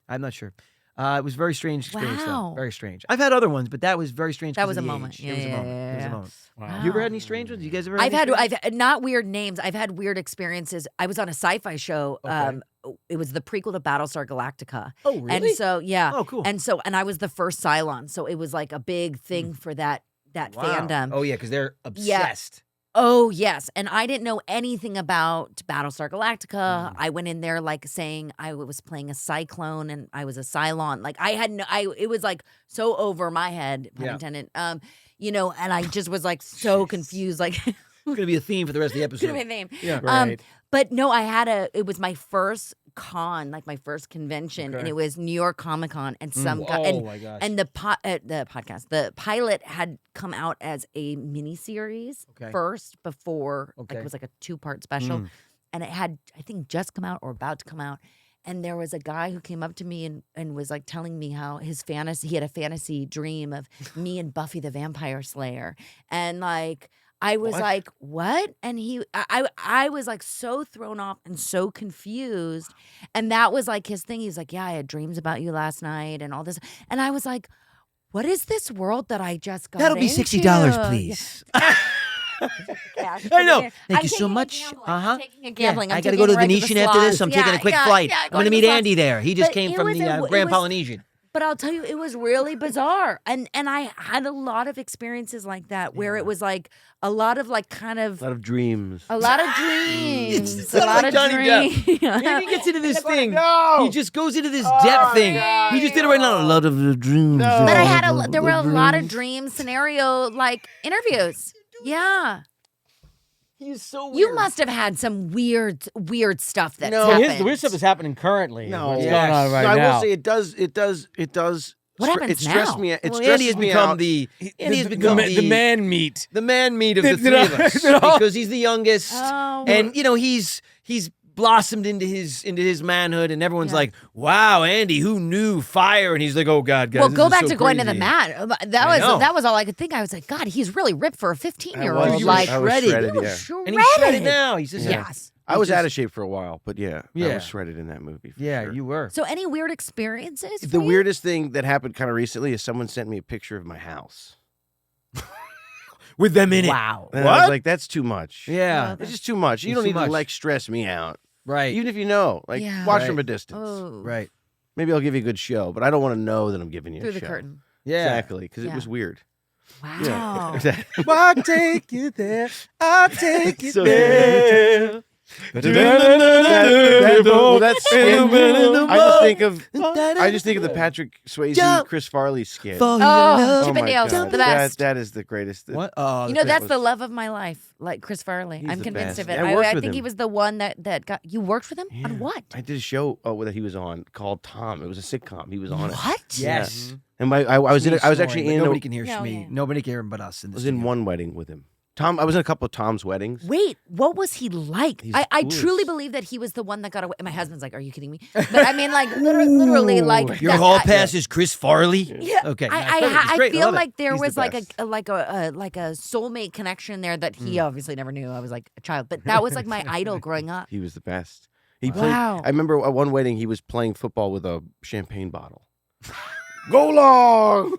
I'm not sure. It was a very strange experience, Wow. though. Very strange. I've had other ones, but that was very strange. That 'cause was of a the moment. age. Yeah, It was a yeah, moment. yeah, It was a yeah. moment. Wow. You ever had any strange ones? You guys ever? Had I've any had strange ones? not weird names. I've had weird experiences. I was on a sci-fi show. Okay. It was the prequel to Battlestar Galactica. Oh, really? And so yeah. Oh, cool. And I was the first Cylon, so it was like a big thing for that Wow. fandom. Oh yeah, because they're obsessed. Oh, yes. And I didn't know anything about Battlestar Galactica. Mm. I went in there like saying I was playing a cyclone and I was a Cylon. Like I had it was like so over my head, pun Yeah. intended. And I just was like so confused. Like It's gonna be a theme for the rest of the could have episode. been name. Yeah. Right. But no, it was my first con, like my first convention, and Okay. it was New York Comic Con, and some guy, Oh my gosh. and the podcast, the pilot had come out as a mini series Okay. first before, like Okay. it was like a 2-part special, Mm. and it had I think just come out or about to come out, and there was a guy who came up to me and was like telling me how he had a fantasy dream of me and Buffy the Vampire Slayer, and like. I was What? like, what? And I was like so thrown off and so confused. And that was like his thing. He's like, yeah, I had dreams about you last night and all this. And I was like, what is this world that I just got That'll be into? $60, please. Cash. I know. I'm Thank you so taking a much. gambling. Uh-huh. I'm taking a gambling. Yeah, I'm I gotta taking go to the right Venetian after this. I'm slots. taking a quick Yeah, flight. yeah, I'm going gonna to meet the slots. Andy there. He just But came it from was the a- it Grand was- Polynesian. But I'll tell you, it was really bizarre. And I had a lot of experiences like that where it was like a lot of like kind of A lot of dreams. a lot of dreams. It's a lot like of Johnny dreams. Maybe he gets into this thing. No! He just goes into this depth thing. He just did it right now. A lot of the dreams. No. But I had there were a lot of dream scenario like interviews. Yeah. He's so weird. You must have had some weird stuff that's No. So happened. the weird stuff is happening currently. No, What's yes. going on right So I now? will say it does. What happens it stressed now? me. It Well, Andy stresses has me become out. the Andy has the, become the man meat. the man meat of the You three know, of us you know? because he's the youngest, Oh. and he's blossomed into his manhood, and everyone's Yeah. like, "Wow, Andy, who knew fire?" And he's like, "Oh God, guys." Well, this go is back so to going to the crazy." mat. know. That was all I could think. I was like, God, he's really ripped for a 15-year-old. I was Like, shredded. shredded, you were yeah. shredded. And he's shredded now. He's just Yes. I was out of shape for a while, but I Yeah. was shredded in that movie. For Yeah, sure. you were. So, any weird experiences? The for you? weirdest thing that happened kind of recently is someone sent me a picture of my house. With them in it. Wow. And I was like, that's too much. Yeah. It's just too much. You It's don't too need much. to like stress me out. Right. Even if you know. Like Yeah. watch Right. from a distance. Oh. Right. Maybe I'll give you a good show, but I don't want to know that I'm giving you Through a the show. curtain. Yeah. Exactly, because Yeah. it was weird. Wow. Yeah. I'll take you there. I'll take you So there. Well, that's skit. I just think of the Patrick Swayze, Jump. Chris Farley skit. Oh, Chip my and Dale's, God. the best. That is the greatest. What? Oh, You know, that's was- the love of my life, like Chris Farley. He's I'm the convinced best. of it. Yeah, I worked I with think he him. was the one that got. You worked with him Yeah. on what? I did a show that he was on called Tom. It was a sitcom. He was on it. What? Yes. And I was in. I was actually in. Nobody can hear No, me. yeah. Nobody can hear him but us. In I this was in studio. one wedding with him. Tom. I was in a couple of Tom's weddings. Wait, what was he like? He's I coolest. truly believe that he was the one that got away. My husband's like, "Are you kidding me?" But I mean, like, literally, like Your that- hall I- pass is Chris Farley. Yeah. Okay. I Great. feel love it. like there He's the was like best. a soulmate connection there that he obviously never knew. I was like a child, but that was like my idol growing up. He was the best. He Wow. played. I remember at one wedding he was playing football with a champagne bottle. Go long.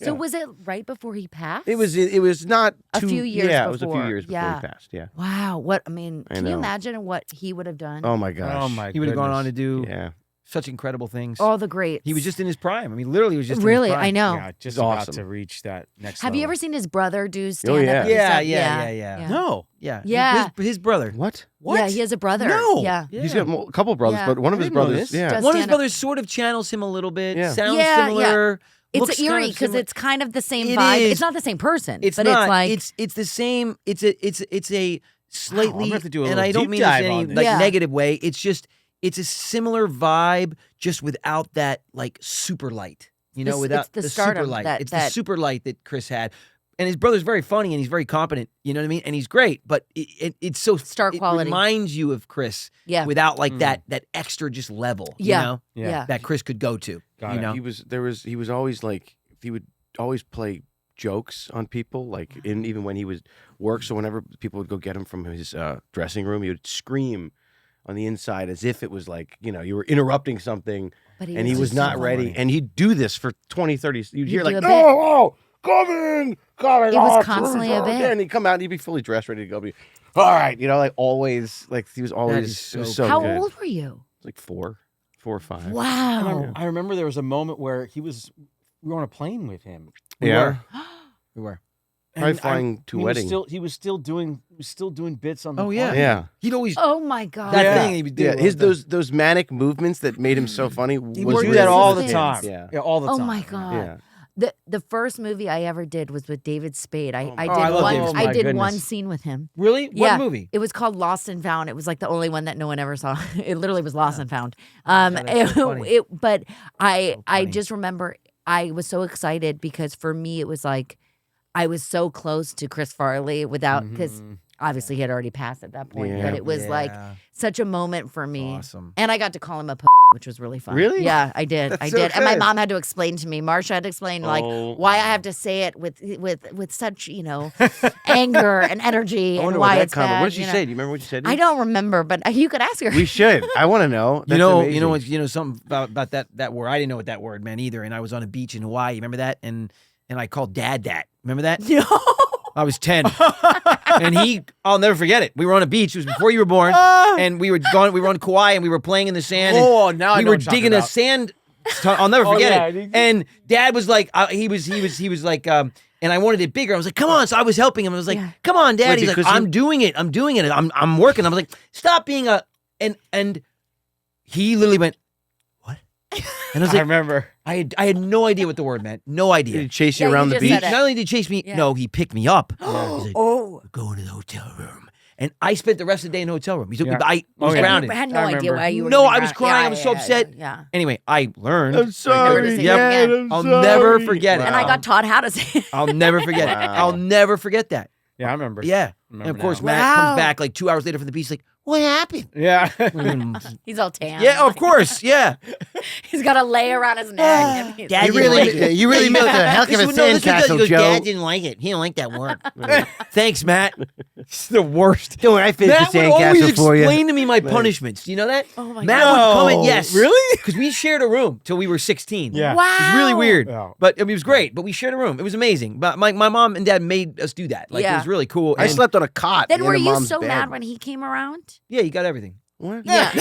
So was it right before he passed? It was not A too, few years Yeah, it was a few before. years before Yeah. he passed. Yeah. Wow. What I mean, I can you know. imagine what he would have done? Oh my gosh. Oh my. He would have gone on to do Yeah. such incredible things. All the greats. He was just in his prime. I mean, literally, he was just really. In his prime. I know. Yeah, just He's about awesome. to reach that next. Have you level. ever seen his brother do stand up? yeah. and Yeah, stuff? yeah. No. Yeah. Yeah. His brother. What? Yeah, he has a brother. No. Yeah. He's got a couple brothers, Yeah. but one of I his didn't know brothers. this. Yeah. Does One of his stand up. brothers sort of channels him a little bit. Yeah. Sounds Yeah, similar. It's looks kind eerie of because similar. it's kind of the same It vibe. is. It's not the same person. It's but not. it's like it's the same. It's a slightly. gonna have to do a and little I don't deep mean this dive in any on this. like Yeah. negative way. It's just it's a similar vibe, just without that like super light. You know, It's without the super stardom light. that- It's that- the super light that Chris had. And his brother's very funny and he's very competent. You know what I mean? And he's great, but it's so Star quality. It reminds you of Chris yeah. without like that extra just level. Yeah. You know, Yeah. that Chris could go to. Got you it. know, He was always like he would always play jokes on people, like even when he was work. So whenever people would go get him from his dressing room, he would scream on the inside as if it was like, you were interrupting something But and he was just not so ready. funny. And he'd do this for 20, 30. You'd hear do like, a no, bit. oh, coming. It was constantly a bit. Yeah, and he'd come out and he'd be fully dressed, ready to go. Be, all right. Like always, like he was always is it was so so How good. old were you? Like 4 or 5. Wow. I remember there was a moment where we were on a plane with him. we Yeah. were. We were. Probably And flying to he wedding. He was still doing bits on the Oh, yeah. plane. Yeah. He'd always Oh my God. that Yeah. thing he would do. Yeah, all his the- those manic movements that made him so funny. He was He would would do do really that all the things. time. Yeah. all the Oh time. my God. Yeah. The first movie I ever did was with David Spade. I Oh my did God. I love one David I Spade. did Goodness. one scene with him. Really? Yeah. What movie? It was called Lost and Found. It was like the only one that no one ever saw. It literally was Lost and Found. that's so funny. But I funny. just remember I was so excited because for me it was like I was so close to Chris Farley without because obviously he had already passed at that point. Yeah. But it was like Yeah. such a moment for me. Awesome. And I got to call him a which was really fun. Really? Yeah, I did. That's I so did. And my good. mom had to explain to me. Marsha had to explain like Oh. why I have to say it with such, anger and energy I and wonder why what that it's comment. bad. What did she say? Do you remember what she said? I don't remember, but you could ask her. We should. I want to know. That's amazing. Something about that word. I didn't know what that word meant either. And I was on a beach in Hawaii. Remember that? And I called Dad that. Remember that? No. I was 10. And I'll never forget it. We were on a beach. It was before you were born. And we were on Kauai and we were playing in the sand. And Oh, now I we know were what you're talking digging a about. sand. I'll never forget yeah. it. And Dad was like, he was like, and I wanted it bigger. I was like, come on. So I was helping him. I was like, Yeah. come on, Dad. Wait, He's like, because I'm doing it. I'm working. I was like, stop being and he literally went, what? And I was I like, remember. I had no idea what the word meant. No Did he idea. chase you Yeah, around you the just beach? said it. Not only did he chase me, Yeah. no, he picked me up. He's like, Oh. we're going to the hotel room. And I spent the rest of the day in the hotel room. He took me, Yeah. I was Oh, yeah. grounded. I had no I idea remember. why you were No, gonna be I was grounded. crying. I was so upset. Yeah. Anyway, I learned. I'm sorry. say Yep. it again. I'll never forget it. And I got taught how to say it. I'll never forget it. Wow. I'll never forget that. Yeah, I remember. Yeah. Remember And of course, now. Matt Wow. comes back like 2 hours later from the beach, like, What happened? Yeah. He's all tan. Yeah, of course. Yeah. He's got a layer around his neck. and he's- Dad You didn't like really, it. you really built a heck of a sandcastle, Joe. Dad didn't like it. He didn't like that work. Thanks, Matt. It's the worst. Don't worry, I finished Matt the would always sandcastle for you. explain to me my punishments. Do you know that? Oh my Matt God. would come in. No. Yes. Really? Because we shared a room till we were 16. Yeah. Wow. It was really weird. Yeah. But I mean, it was great. But we shared a room. It was amazing. But my mom and dad made us do that. Like, it Yeah. was really cool. I And- slept on a cot. Then in were a you mom's so bed. mad when he came around? Yeah, you got everything. What? Yeah.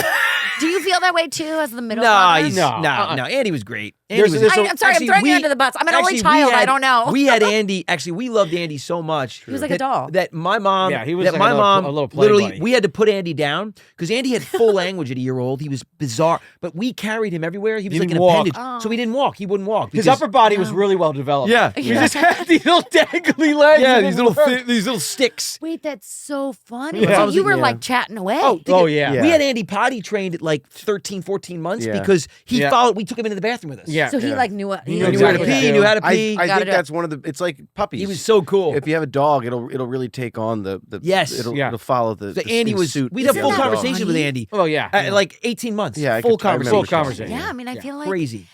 Do you feel that way too as the middle No, brother? he's No. no. Andy was great. Andy There's- was there's I'm sorry, Actually, I'm throwing we- you under the bus. I'm an only actually, child. we had- I don't know. We had Andy. Actually, we loved Andy so much. He was like that, a doll. That my mom. Yeah, he was that like my a little- mom. a little play literally, buddy. we had to put Andy down because Andy had full language at a year old. He was bizarre, but we carried him everywhere. He was He like an didn't walk. appendage, Oh. so he didn't walk. He wouldn't walk. His because- upper body was really well developed. Yeah. He just had these little dangly legs. Yeah, It these didn't little work. these little sticks. Wait, that's so funny. Yeah. So you were Yeah. like chatting away. Oh, yeah. Yeah. We had Andy potty trained at like 13, 14 months Yeah. because he Yeah. followed. We took him into the bathroom with us. Yeah. So he like knew what He knew knew exactly how to what pee. to He do. knew how to I pee. think Gotta do it. that's one of the. It's like puppies. He was so cool. If you have a dog, it'll really take on the Yes. It'll, Yeah. it'll follow the. So the Andy was. suit. We'd have Isn't full that conversations with funny? Andy. Oh, yeah. At like 18 months. Yeah, I full could- I remember conversation. Full conversation. Yeah, I mean, I feel like Crazy.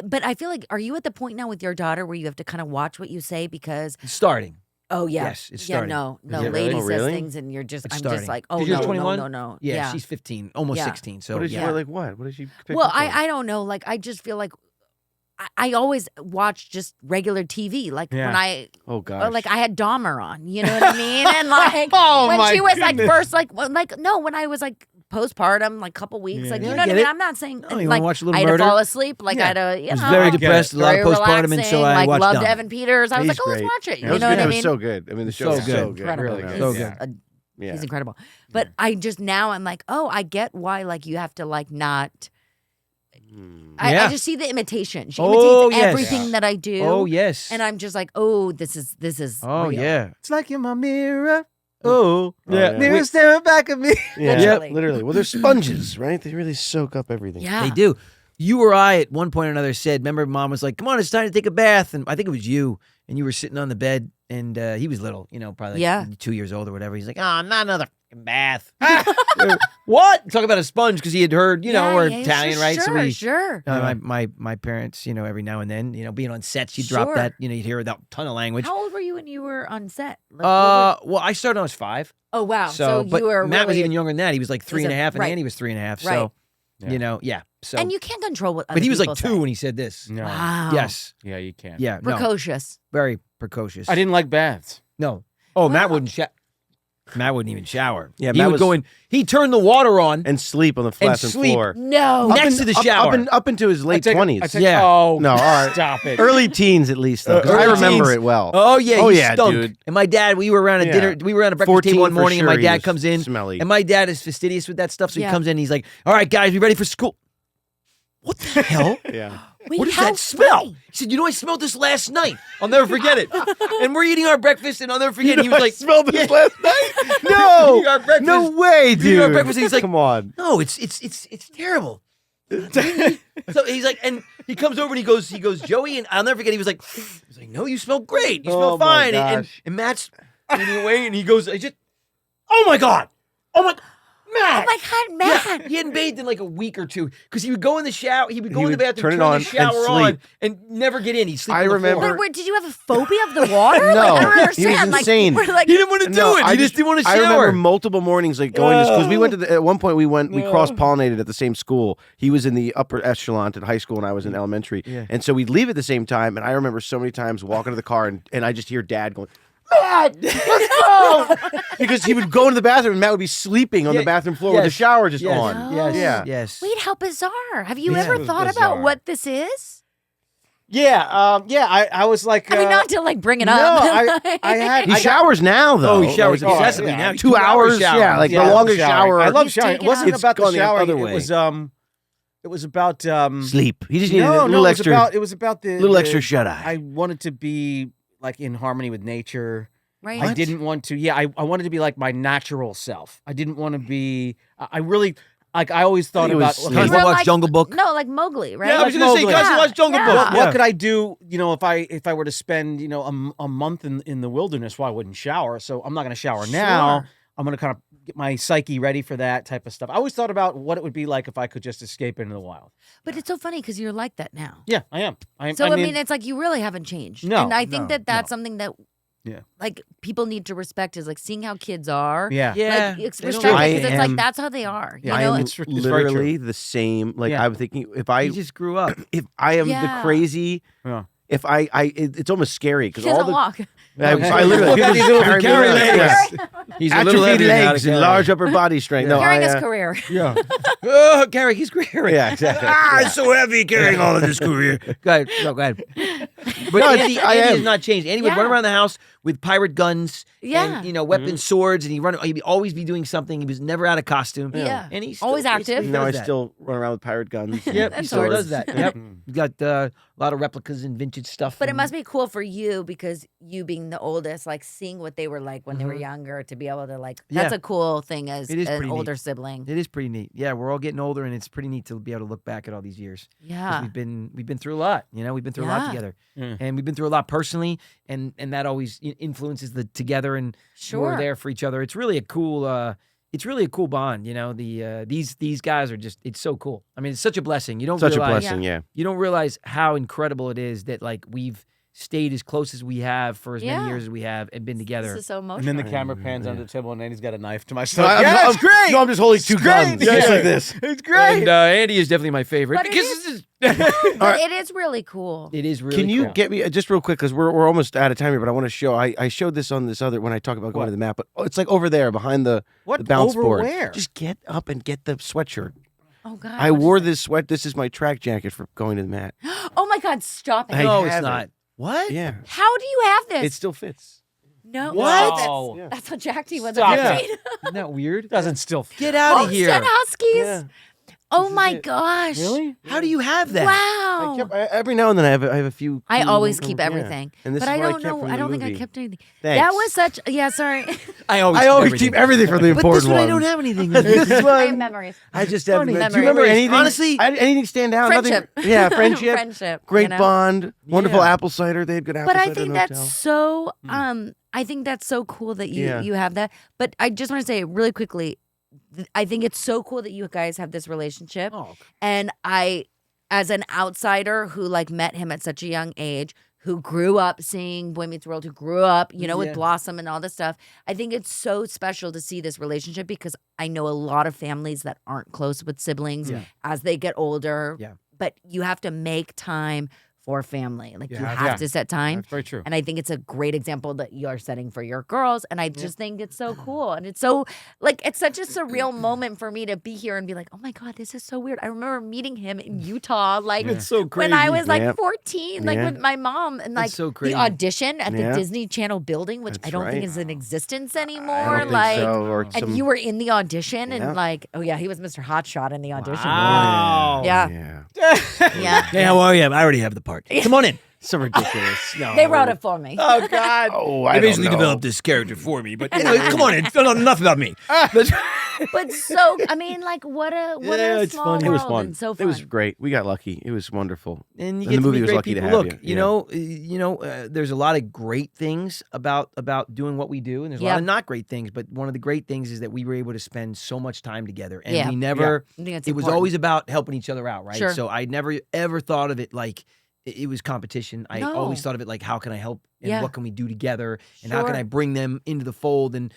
But I feel like, are you at the point now with your daughter where you have to kind of watch what you say because? Starting. Oh yeah, Yes, it's yeah. starting. No, Is it lady really? Oh, says really? things and you're just. It's I'm starting. just like, oh Because you're no, 21? no. Yeah, she's 15, almost Yeah. 16. So What did yeah. you like? What? What did she? Pick Well, up on? I don't know. Like I just feel like I always watch just regular TV. Like Yeah. when I Oh gosh. like I had Dahmer on. You know what I mean? And like Oh, when my she was goodness. like first, like no, when I was like postpartum, like couple weeks, like Yeah, you I know what I get mean. it. I'm not saying Oh, you wanna like watch a little I had murder? to fall asleep. Like Yeah. I had to, you I was know, very get it. depressed, a lot very of postpartum, and relaxing, so I like watched loved Dahmer. Evan Peters. I was He's like, oh, let's great. watch it. It You was know good. what I It mean? was so good. I mean, the show So was good. so good. Incredible. Really nice. He's, Yeah. Yeah. he's incredible. But I just now I'm like, oh, I get why like you have to like not. I Yeah. just see the imitation. She Oh, imitates yes. everything that I do. Oh, yes. And I'm just like, oh, this is. Oh, real. yeah. It's like in my mirror. Oh. Yeah. Mirror staring back at me. Yeah, Literally. literally. Well, they're sponges, right? They really soak up everything. Yeah. They do. You or I, at one point or another, said, remember, mom was like, come on, it's time to take a bath. And I think it was you. And you were sitting on the bed, and he was little, probably like 2 years old or whatever. He's like, oh, not another fucking bath. What? Talk about a sponge because he had heard, we're Italian, right? Sure, So we, sure. my parents, every now and then, being on sets, you'd drop Sure. that, you'd hear that ton of language. How old were you when you were on set? Like, what Well, I started when I was 5. oh wow. So, So but you were Matt was really- even younger than that. He was like 3.5, and right. Andy was 3.5. Right. So, Yeah. So, and you can't control what. but he was like other 2 people when he said this. No. say. Wow. Yes. Yeah, you can't. Yeah. No. Precocious. Very precocious. I didn't like baths. No. Oh, Matt Wow. wouldn't shower. Matt wouldn't even shower. Yeah, he Matt would was- go in. He turned the water on And sleep on the flattened sleep. floor. No. next to the shower. Up into his late 20s. Yeah. Oh, No, all right. stop it. Early teens, at least, though. 'cause I Early remember teens. it well. Oh yeah, Oh, he yeah, stunk. dude. And my dad, we were around a Yeah. dinner, we were around a breakfast 14 table one for morning, and sure my he dad was comes in, smelly. and my dad is fastidious with that stuff, so he Yeah. comes in, and he's like, "All right, guys, we ready for school?" What the hell? Yeah. Wait, What does how that smell? funny. He said, I smelled this last night. I'll never forget it. And we're eating our breakfast, and I'll never forget. He was like, smelled this Yeah. last night? No. Eating our breakfast. No way, Eating dude. our breakfast, and he's like, Come on. "No, it's terrible." So he's like, and he comes over and he goes, Joey, and I'll never forget. He was like, "No, you smell great. You smell Oh, my fine." And gosh. Matt's eating away, and he goes, "Oh my god, oh my, Matt." Oh my God, Matt. Yeah, he hadn't bathed in like a week or two because he would go in the shower. He would go He in the would bathroom, turn it turn on the and shower on, sleep. and never get in. He'd sleep. I on the remember- floor. Wait, did you have a phobia of the water? No, like, I don't he understand. was insane. Like, we're like, He didn't want to do it. He just didn't want to I shower. remember multiple mornings like going because we went to at one point we cross pollinated at the same school. He was in the upper echelon at high school and I was in elementary, and so we'd leave at the same time. And I remember so many times walking to the car and I just hear Dad going, "Matt, let's go," because he would go into the bathroom and Matt would be sleeping on the bathroom floor with the yes, shower just yes, on. Yes, Yeah. yes. wait, how bizarre. Have you Yeah, ever it was thought bizarre. about what this is? Yeah, I was like, I mean, not to like bring it no, up. I had. He I got- showers now though. Oh, he showers Like, excessively yeah. now. 2 hours. shower. Yeah, like Yeah, the longest showering. shower. I love He's showering. It taking wasn't out- about Gone the the shower. other It way. was it was about Sleep. He just needed a no, little it was extra. about it was about the little the- extra shut eye. I wanted to be like in harmony with nature. Right. I didn't want to. Yeah, I wanted to be like my natural self. I didn't want to be. I really like. I always thought It about. was okay, Guys, You wanna were watch like- Jungle Book? No, like Mowgli, right? Yeah, I was Like gonna say, Mowgli. guys, Yeah, watch Jungle yeah. Book. what could I do? If I were to spend a month in the wilderness, well, I wouldn't shower. So I'm not going to shower now. Sure. I'm going to kind of get my psyche ready for that type of stuff. I always thought about what it would be like if I could just escape into the wild. But it's so funny because you're like that now. Yeah, I am. So I mean, it's like you really haven't changed. No, and I think no, that's no. something that Yeah. like people need to respect is like seeing how kids are. Yeah. Like it's they don't respect I because it's like am- that's how they are. Yeah, you I know? am it's very true. literally the same. Like Yeah. I'm thinking, if I You just grew up. if I am Yeah. the crazy, Yeah. if it's almost scary because She all doesn't the walk. I literally Look at these little carry carry me like- legs. yeah. He's a little Atrophied heavier now to legs and carry. large upper body strength. No, Carrying I, his career. Yeah. Oh, Gary, he's great. yeah, exactly. It's so heavy carrying all of this career. Go ahead. No, go ahead. But No, Andy, I Andy am. has not changed. Andy would Yeah. run around the house with pirate guns Yeah. and, weapons, swords, and he'd always be doing something. He was never out of costume. Yeah. And he's Always active. No, I does that. still run around with pirate guns. Yep, he And still swords. does that. Yep. He's got a lot of replicas and vintage stuff. But it and- must be cool for you because you being the oldest, like seeing what they were like when they were younger, to be able to like that's Yeah. a cool thing as It is an pretty older neat. sibling. It is pretty neat. Yeah, we're all getting older, and it's pretty neat to be able to look back at all these years. 'Cause Yeah. we've been through a lot. We've been through a lot Yeah. together, Yeah. and we've been through a lot personally, and that always influences the together and we're Sure. there for each other. It's really a cool. It's really a cool bond. These guys are just. It's so cool. I mean, it's such a blessing. You don't Such a realize. blessing, yeah. You don't realize how incredible it is that like we've stayed as close as we have for as many Yeah. years as we have and been This together. is so And emotional. then the camera pans under the table, and Andy's got a knife to my No, stomach. I'm- Yeah, I'm- it's great. No, I'm just holding two guns. Yeah. Just like this. It's great. And Andy is definitely my favorite. But it because is- this is- But it is really cool. it is really Can you cool. get me just real quick because we're almost out of time here, but I want to show. I showed this on this other when I talk about going What? to the map, but it's like over there behind the What? bounce Over board. where? Just get up and get the sweatshirt. Oh God. I what wore is this sweat. This is my track jacket for going to the mat. it? Oh my God! Stop it. I No, it's have not. it. What? Yeah, How do you have this? it still fits. No. What? No, Yeah. that's how Jack T was Stop at it. 15. Isn't that weird? Doesn't still. Get out of here. Homestead Huskies. Yeah. Oh This is my it. gosh. Really? How do you have that? Wow. Every now and then I have a few. I cool always little- keep yeah. everything. And this but is I what don't kept know. from I the don't think I movie. kept anything. Thanks. That was such. Yeah, sorry. I always, I always keep everything for the But important this one I ones. don't have anything. This I have one, memories. I just have. Do you Memories. remember anything? Honestly, anything stand out? Friendship. Nothing. Yeah, friendship. Friendship. Great you know? bond. Wonderful Yeah. apple cider. They had good apple But cider I think in the that's hotel. so. I think that's so cool that you Yeah. you have that. But I just want to say really quickly, I think it's so cool that you guys have this relationship. Oh, And I, as an outsider who like met him at such a young age, who grew up seeing Boy Meets World, who grew up, Yeah. with Blossom and all this stuff, I think it's so special to see this relationship because I know a lot of families that aren't close with siblings Yeah. as they get older. Yeah. But you have to make time for family. Like you have have to. to set time. that's very true. And I think it's a great example that you're setting for your girls. And I just think it's so cool. And it's so, like, it's such a surreal moment for me to be here and be like, oh my God, this is so weird. I remember meeting him in Utah, like, It's so crazy. when I was like Yep. 14, like Yeah. with my mom. And like so crazy. the audition at Yeah. the Disney Channel building, which I That's don't think right. is in existence anymore. I don't think like, so, or and some- you were in the audition Yeah. and like, oh yeah, he was Mr. Hotshot in the audition. Wow. Yeah. Yeah. Yeah. Hey, how are you? I already have the part. Come on in. So ridiculous. No. They wrote it for me. Oh God. Oh, I They don't basically know. developed this character for me. But anyway, come on in. Enough about me. But so, I mean, like, what a Yeah, a it's small fun. world It was fun. and so It fun. was great. We got lucky. It was wonderful. And you And get the to movie meet was great lucky to people. have Look, you. there's a lot of great things about doing what we do, and there's a lot Yeah. of not great things. But one of the great things is that we were able to spend so much time together, and Yeah. we never. I think it's It was important. always about helping each other out, right? Sure. So I never ever thought of it like it was competition. I always No. thought of it like, how can I help and Yeah. what can we do together, and how can Sure. I bring them into the fold, and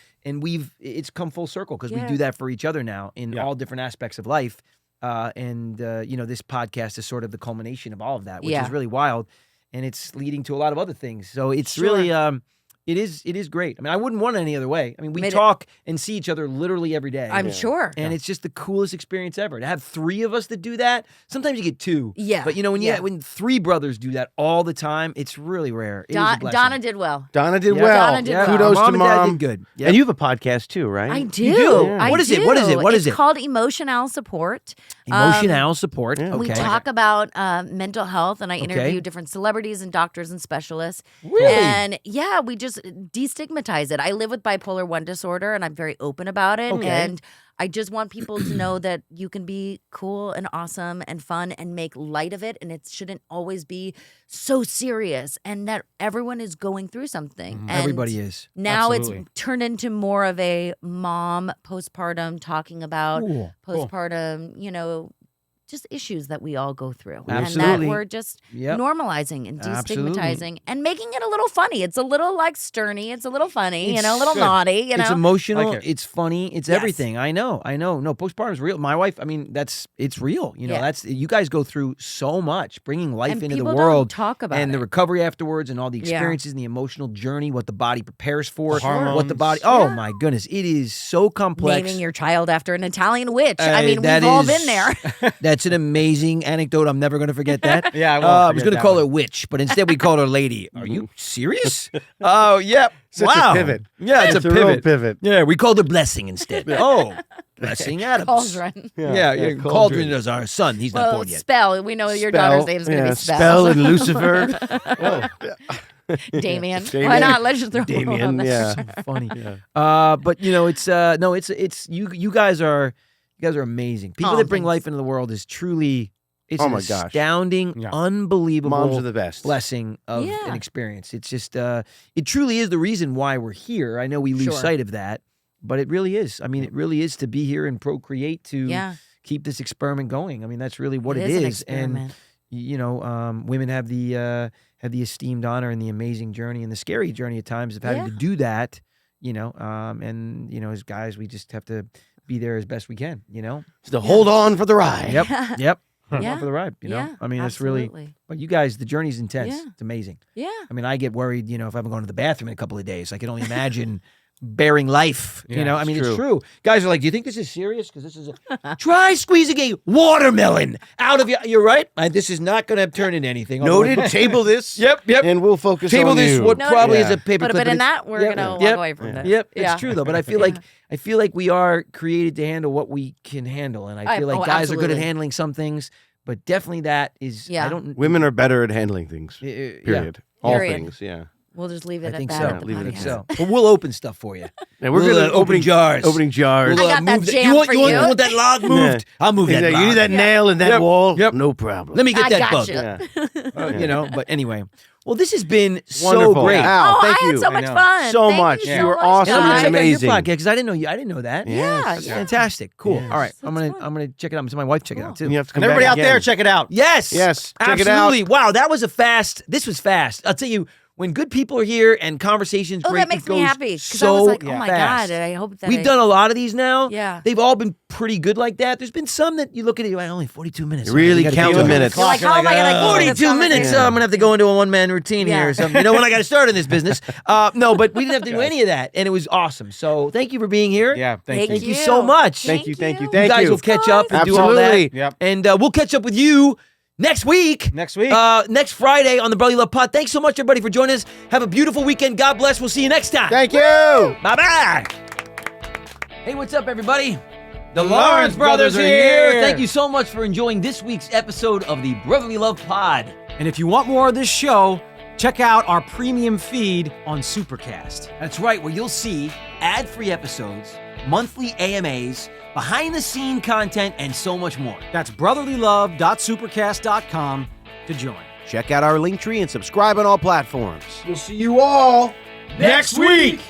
it's come full circle because we Yeah. do that for each other now in Yeah. all different aspects of life. This podcast is sort of the culmination of all of that, which Yeah. is really wild, and it's leading to a lot of other things. So it's Sure. really it is great. I mean, I wouldn't want it any other way. I mean, we Made it- talk and see each other literally every day. I'm sure. And it's just the coolest experience ever. To have three of us that do that, sometimes you get two. Yeah, But when yeah. when three brothers do that all the time, it's really rare. It was a blessing. Donna did well. Donna did Yeah. well. Donna did well. Kudos Mom to and Dad mom. did good. Yep. And you have a podcast too, right? I do. You do? I What is it? do. What is it? What is It's it? called Emotional Support. Emotional support. yeah. Okay. We talk about mental health, and I Okay. interview different celebrities and doctors and specialists. Really? And yeah, we just destigmatize it. I live with bipolar 1 disorder, and I'm very open about it. Okay. And I just want people to know that you can be cool and awesome and fun and make light of it. And it shouldn't always be so serious, and that everyone is going through something. And Everybody is. now Absolutely. it's turned into more of a mom postpartum talking about Cool. postpartum, just issues that we all go through. And Absolutely. that we're just Yep. normalizing and Absolutely. destigmatizing and making it a little funny. It's a little like sterny. It's a little funny, It's a little good. naughty, It's emotional. Like it. It's funny. It's Yes. everything. I know. No, postpartum's real. My wife. I mean, it's real. Yeah. That's you guys go through so much, bringing life and into the people world, don't talk about and it. the recovery afterwards, and all the Yeah. experiences and the emotional journey, what the body prepares for, The hormones. what the body. Oh Yeah. my goodness, it is so complex. Naming your child after an Italian witch. I mean, that we've all is- been there. That's an amazing anecdote. I'm never going to forget that. Yeah, I won't I was forget going to that call one. her witch, but instead we called her lady. Are you serious? Oh, yep. Such a wow. pivot. Yeah, it's a real pivot. pivot. Yeah, we called her Blessing instead. Oh, Blessing Adams. Cauldron. Yeah, Cauldron is our son. He's not Well, born yet. Spell. We know your daughter's name is going to be Spell. Spell and Lucifer. Damien. Why Damien. not? Let's just throw Damien, on there. yeah. Funny. But it's you guys are amazing. People Oh, that bring thanks. life into the world is truly it's Oh an my gosh. astounding, Yeah. unbelievable Moms are the best. blessing of Yeah. an experience. It's just it truly is the reason why we're here. I know we lose Sure. sight of that, but it really is. I mean, it really is to be here and procreate to Yeah. keep this experiment going. I mean, that's really what it An is. And experiment. women have the esteemed honor and the amazing journey and the scary journey at times of having Yeah. to do that. As guys, we just have to be there as best we can. To hold on for the ride. Yep. Yep. Yeah. On for the ride. Yeah, I mean, it's really. absolutely. But you guys, the journey's intense. Yeah. It's amazing. Yeah. I mean, I get worried. If I haven't gone to the bathroom in a couple of days, I can only imagine bearing life. Yeah, I mean, it's true. true. Guys are like, do you think this is serious? Because this is try squeezing a watermelon out of you. You're right. This is not going to turn into anything. Noted. Table this. Yep. And we'll focus Table on this. you. what No, probably yeah. is a paper But clip. in it's- that, we're Yep. going to Yep. walk away from that. Yep, Yeah. it's true though. But I feel like we are created to handle what we can handle, and I feel like guys are good at absolutely. handling some things, but definitely that is. Yeah. I don't. Women are better at handling things. Yeah. Period. All Period. things. Yeah. We'll just leave I it at think that. so. at the Leave it at I think podcast. so. But we'll open stuff for you. And we're We'll, gonna open jars. Opening jars. We'll, I got that move jam you want, for you want- you. you want that log moved? I'll move that You log. need that nail in that Yep. wall? Yep. No problem. Let me get I that got bug. you. Yeah. But anyway. Well, this has been so Wonderful. great. Al, Oh, thank I had you. so much know. fun. So Thank much. You, You so were much, awesome Check and guys. out your amazing. podcast because I didn't know that. Yeah. That's yeah. fantastic. Cool. Yes. All right, That's fun. I'm gonna check it out. So my wife check it out too. And you have to come And everybody back out there, again. check it out. Yes. Yes, check it out. Absolutely. Wow, that was this was fast. I'll tell you, when good people are here and conversations Oh, great, that makes it me goes happy. Because so I was like, oh my fast. God. I hope that We've done a lot of these now. Yeah. They've all been pretty good like that. There's been some that you look at it, you're like, only 42 minutes. Really You gotta count keep the going. minutes. You're like, how am I going to 42 minutes. I'm gonna have to go into a one-man routine Yeah. here or something. You know when I got to start in this business. No, but we didn't have to do any of that, and it was awesome. So thank you for being here. Yeah, thank Thank you. you so much. Thank you. You guys will catch up and Absolutely. do all that. Yep. And we'll catch up with you next week. Next week. Next Friday on the Brotherly Love Pod. Thanks so much, everybody, for joining us. Have a beautiful weekend. God bless. We'll see you next time. Thank you. Bye-bye. Hey, what's up, everybody? The Lawrence brothers are here. Thank you so much for enjoying this week's episode of the Brotherly Love Pod. And if you want more of this show, check out our premium feed on Supercast. That's right, where you'll see ad-free episodes, monthly AMAs, behind-the-scene content, and so much more. That's brotherlylove.supercast.com to join. Check out our link tree and subscribe on all platforms. We'll see you all Next week!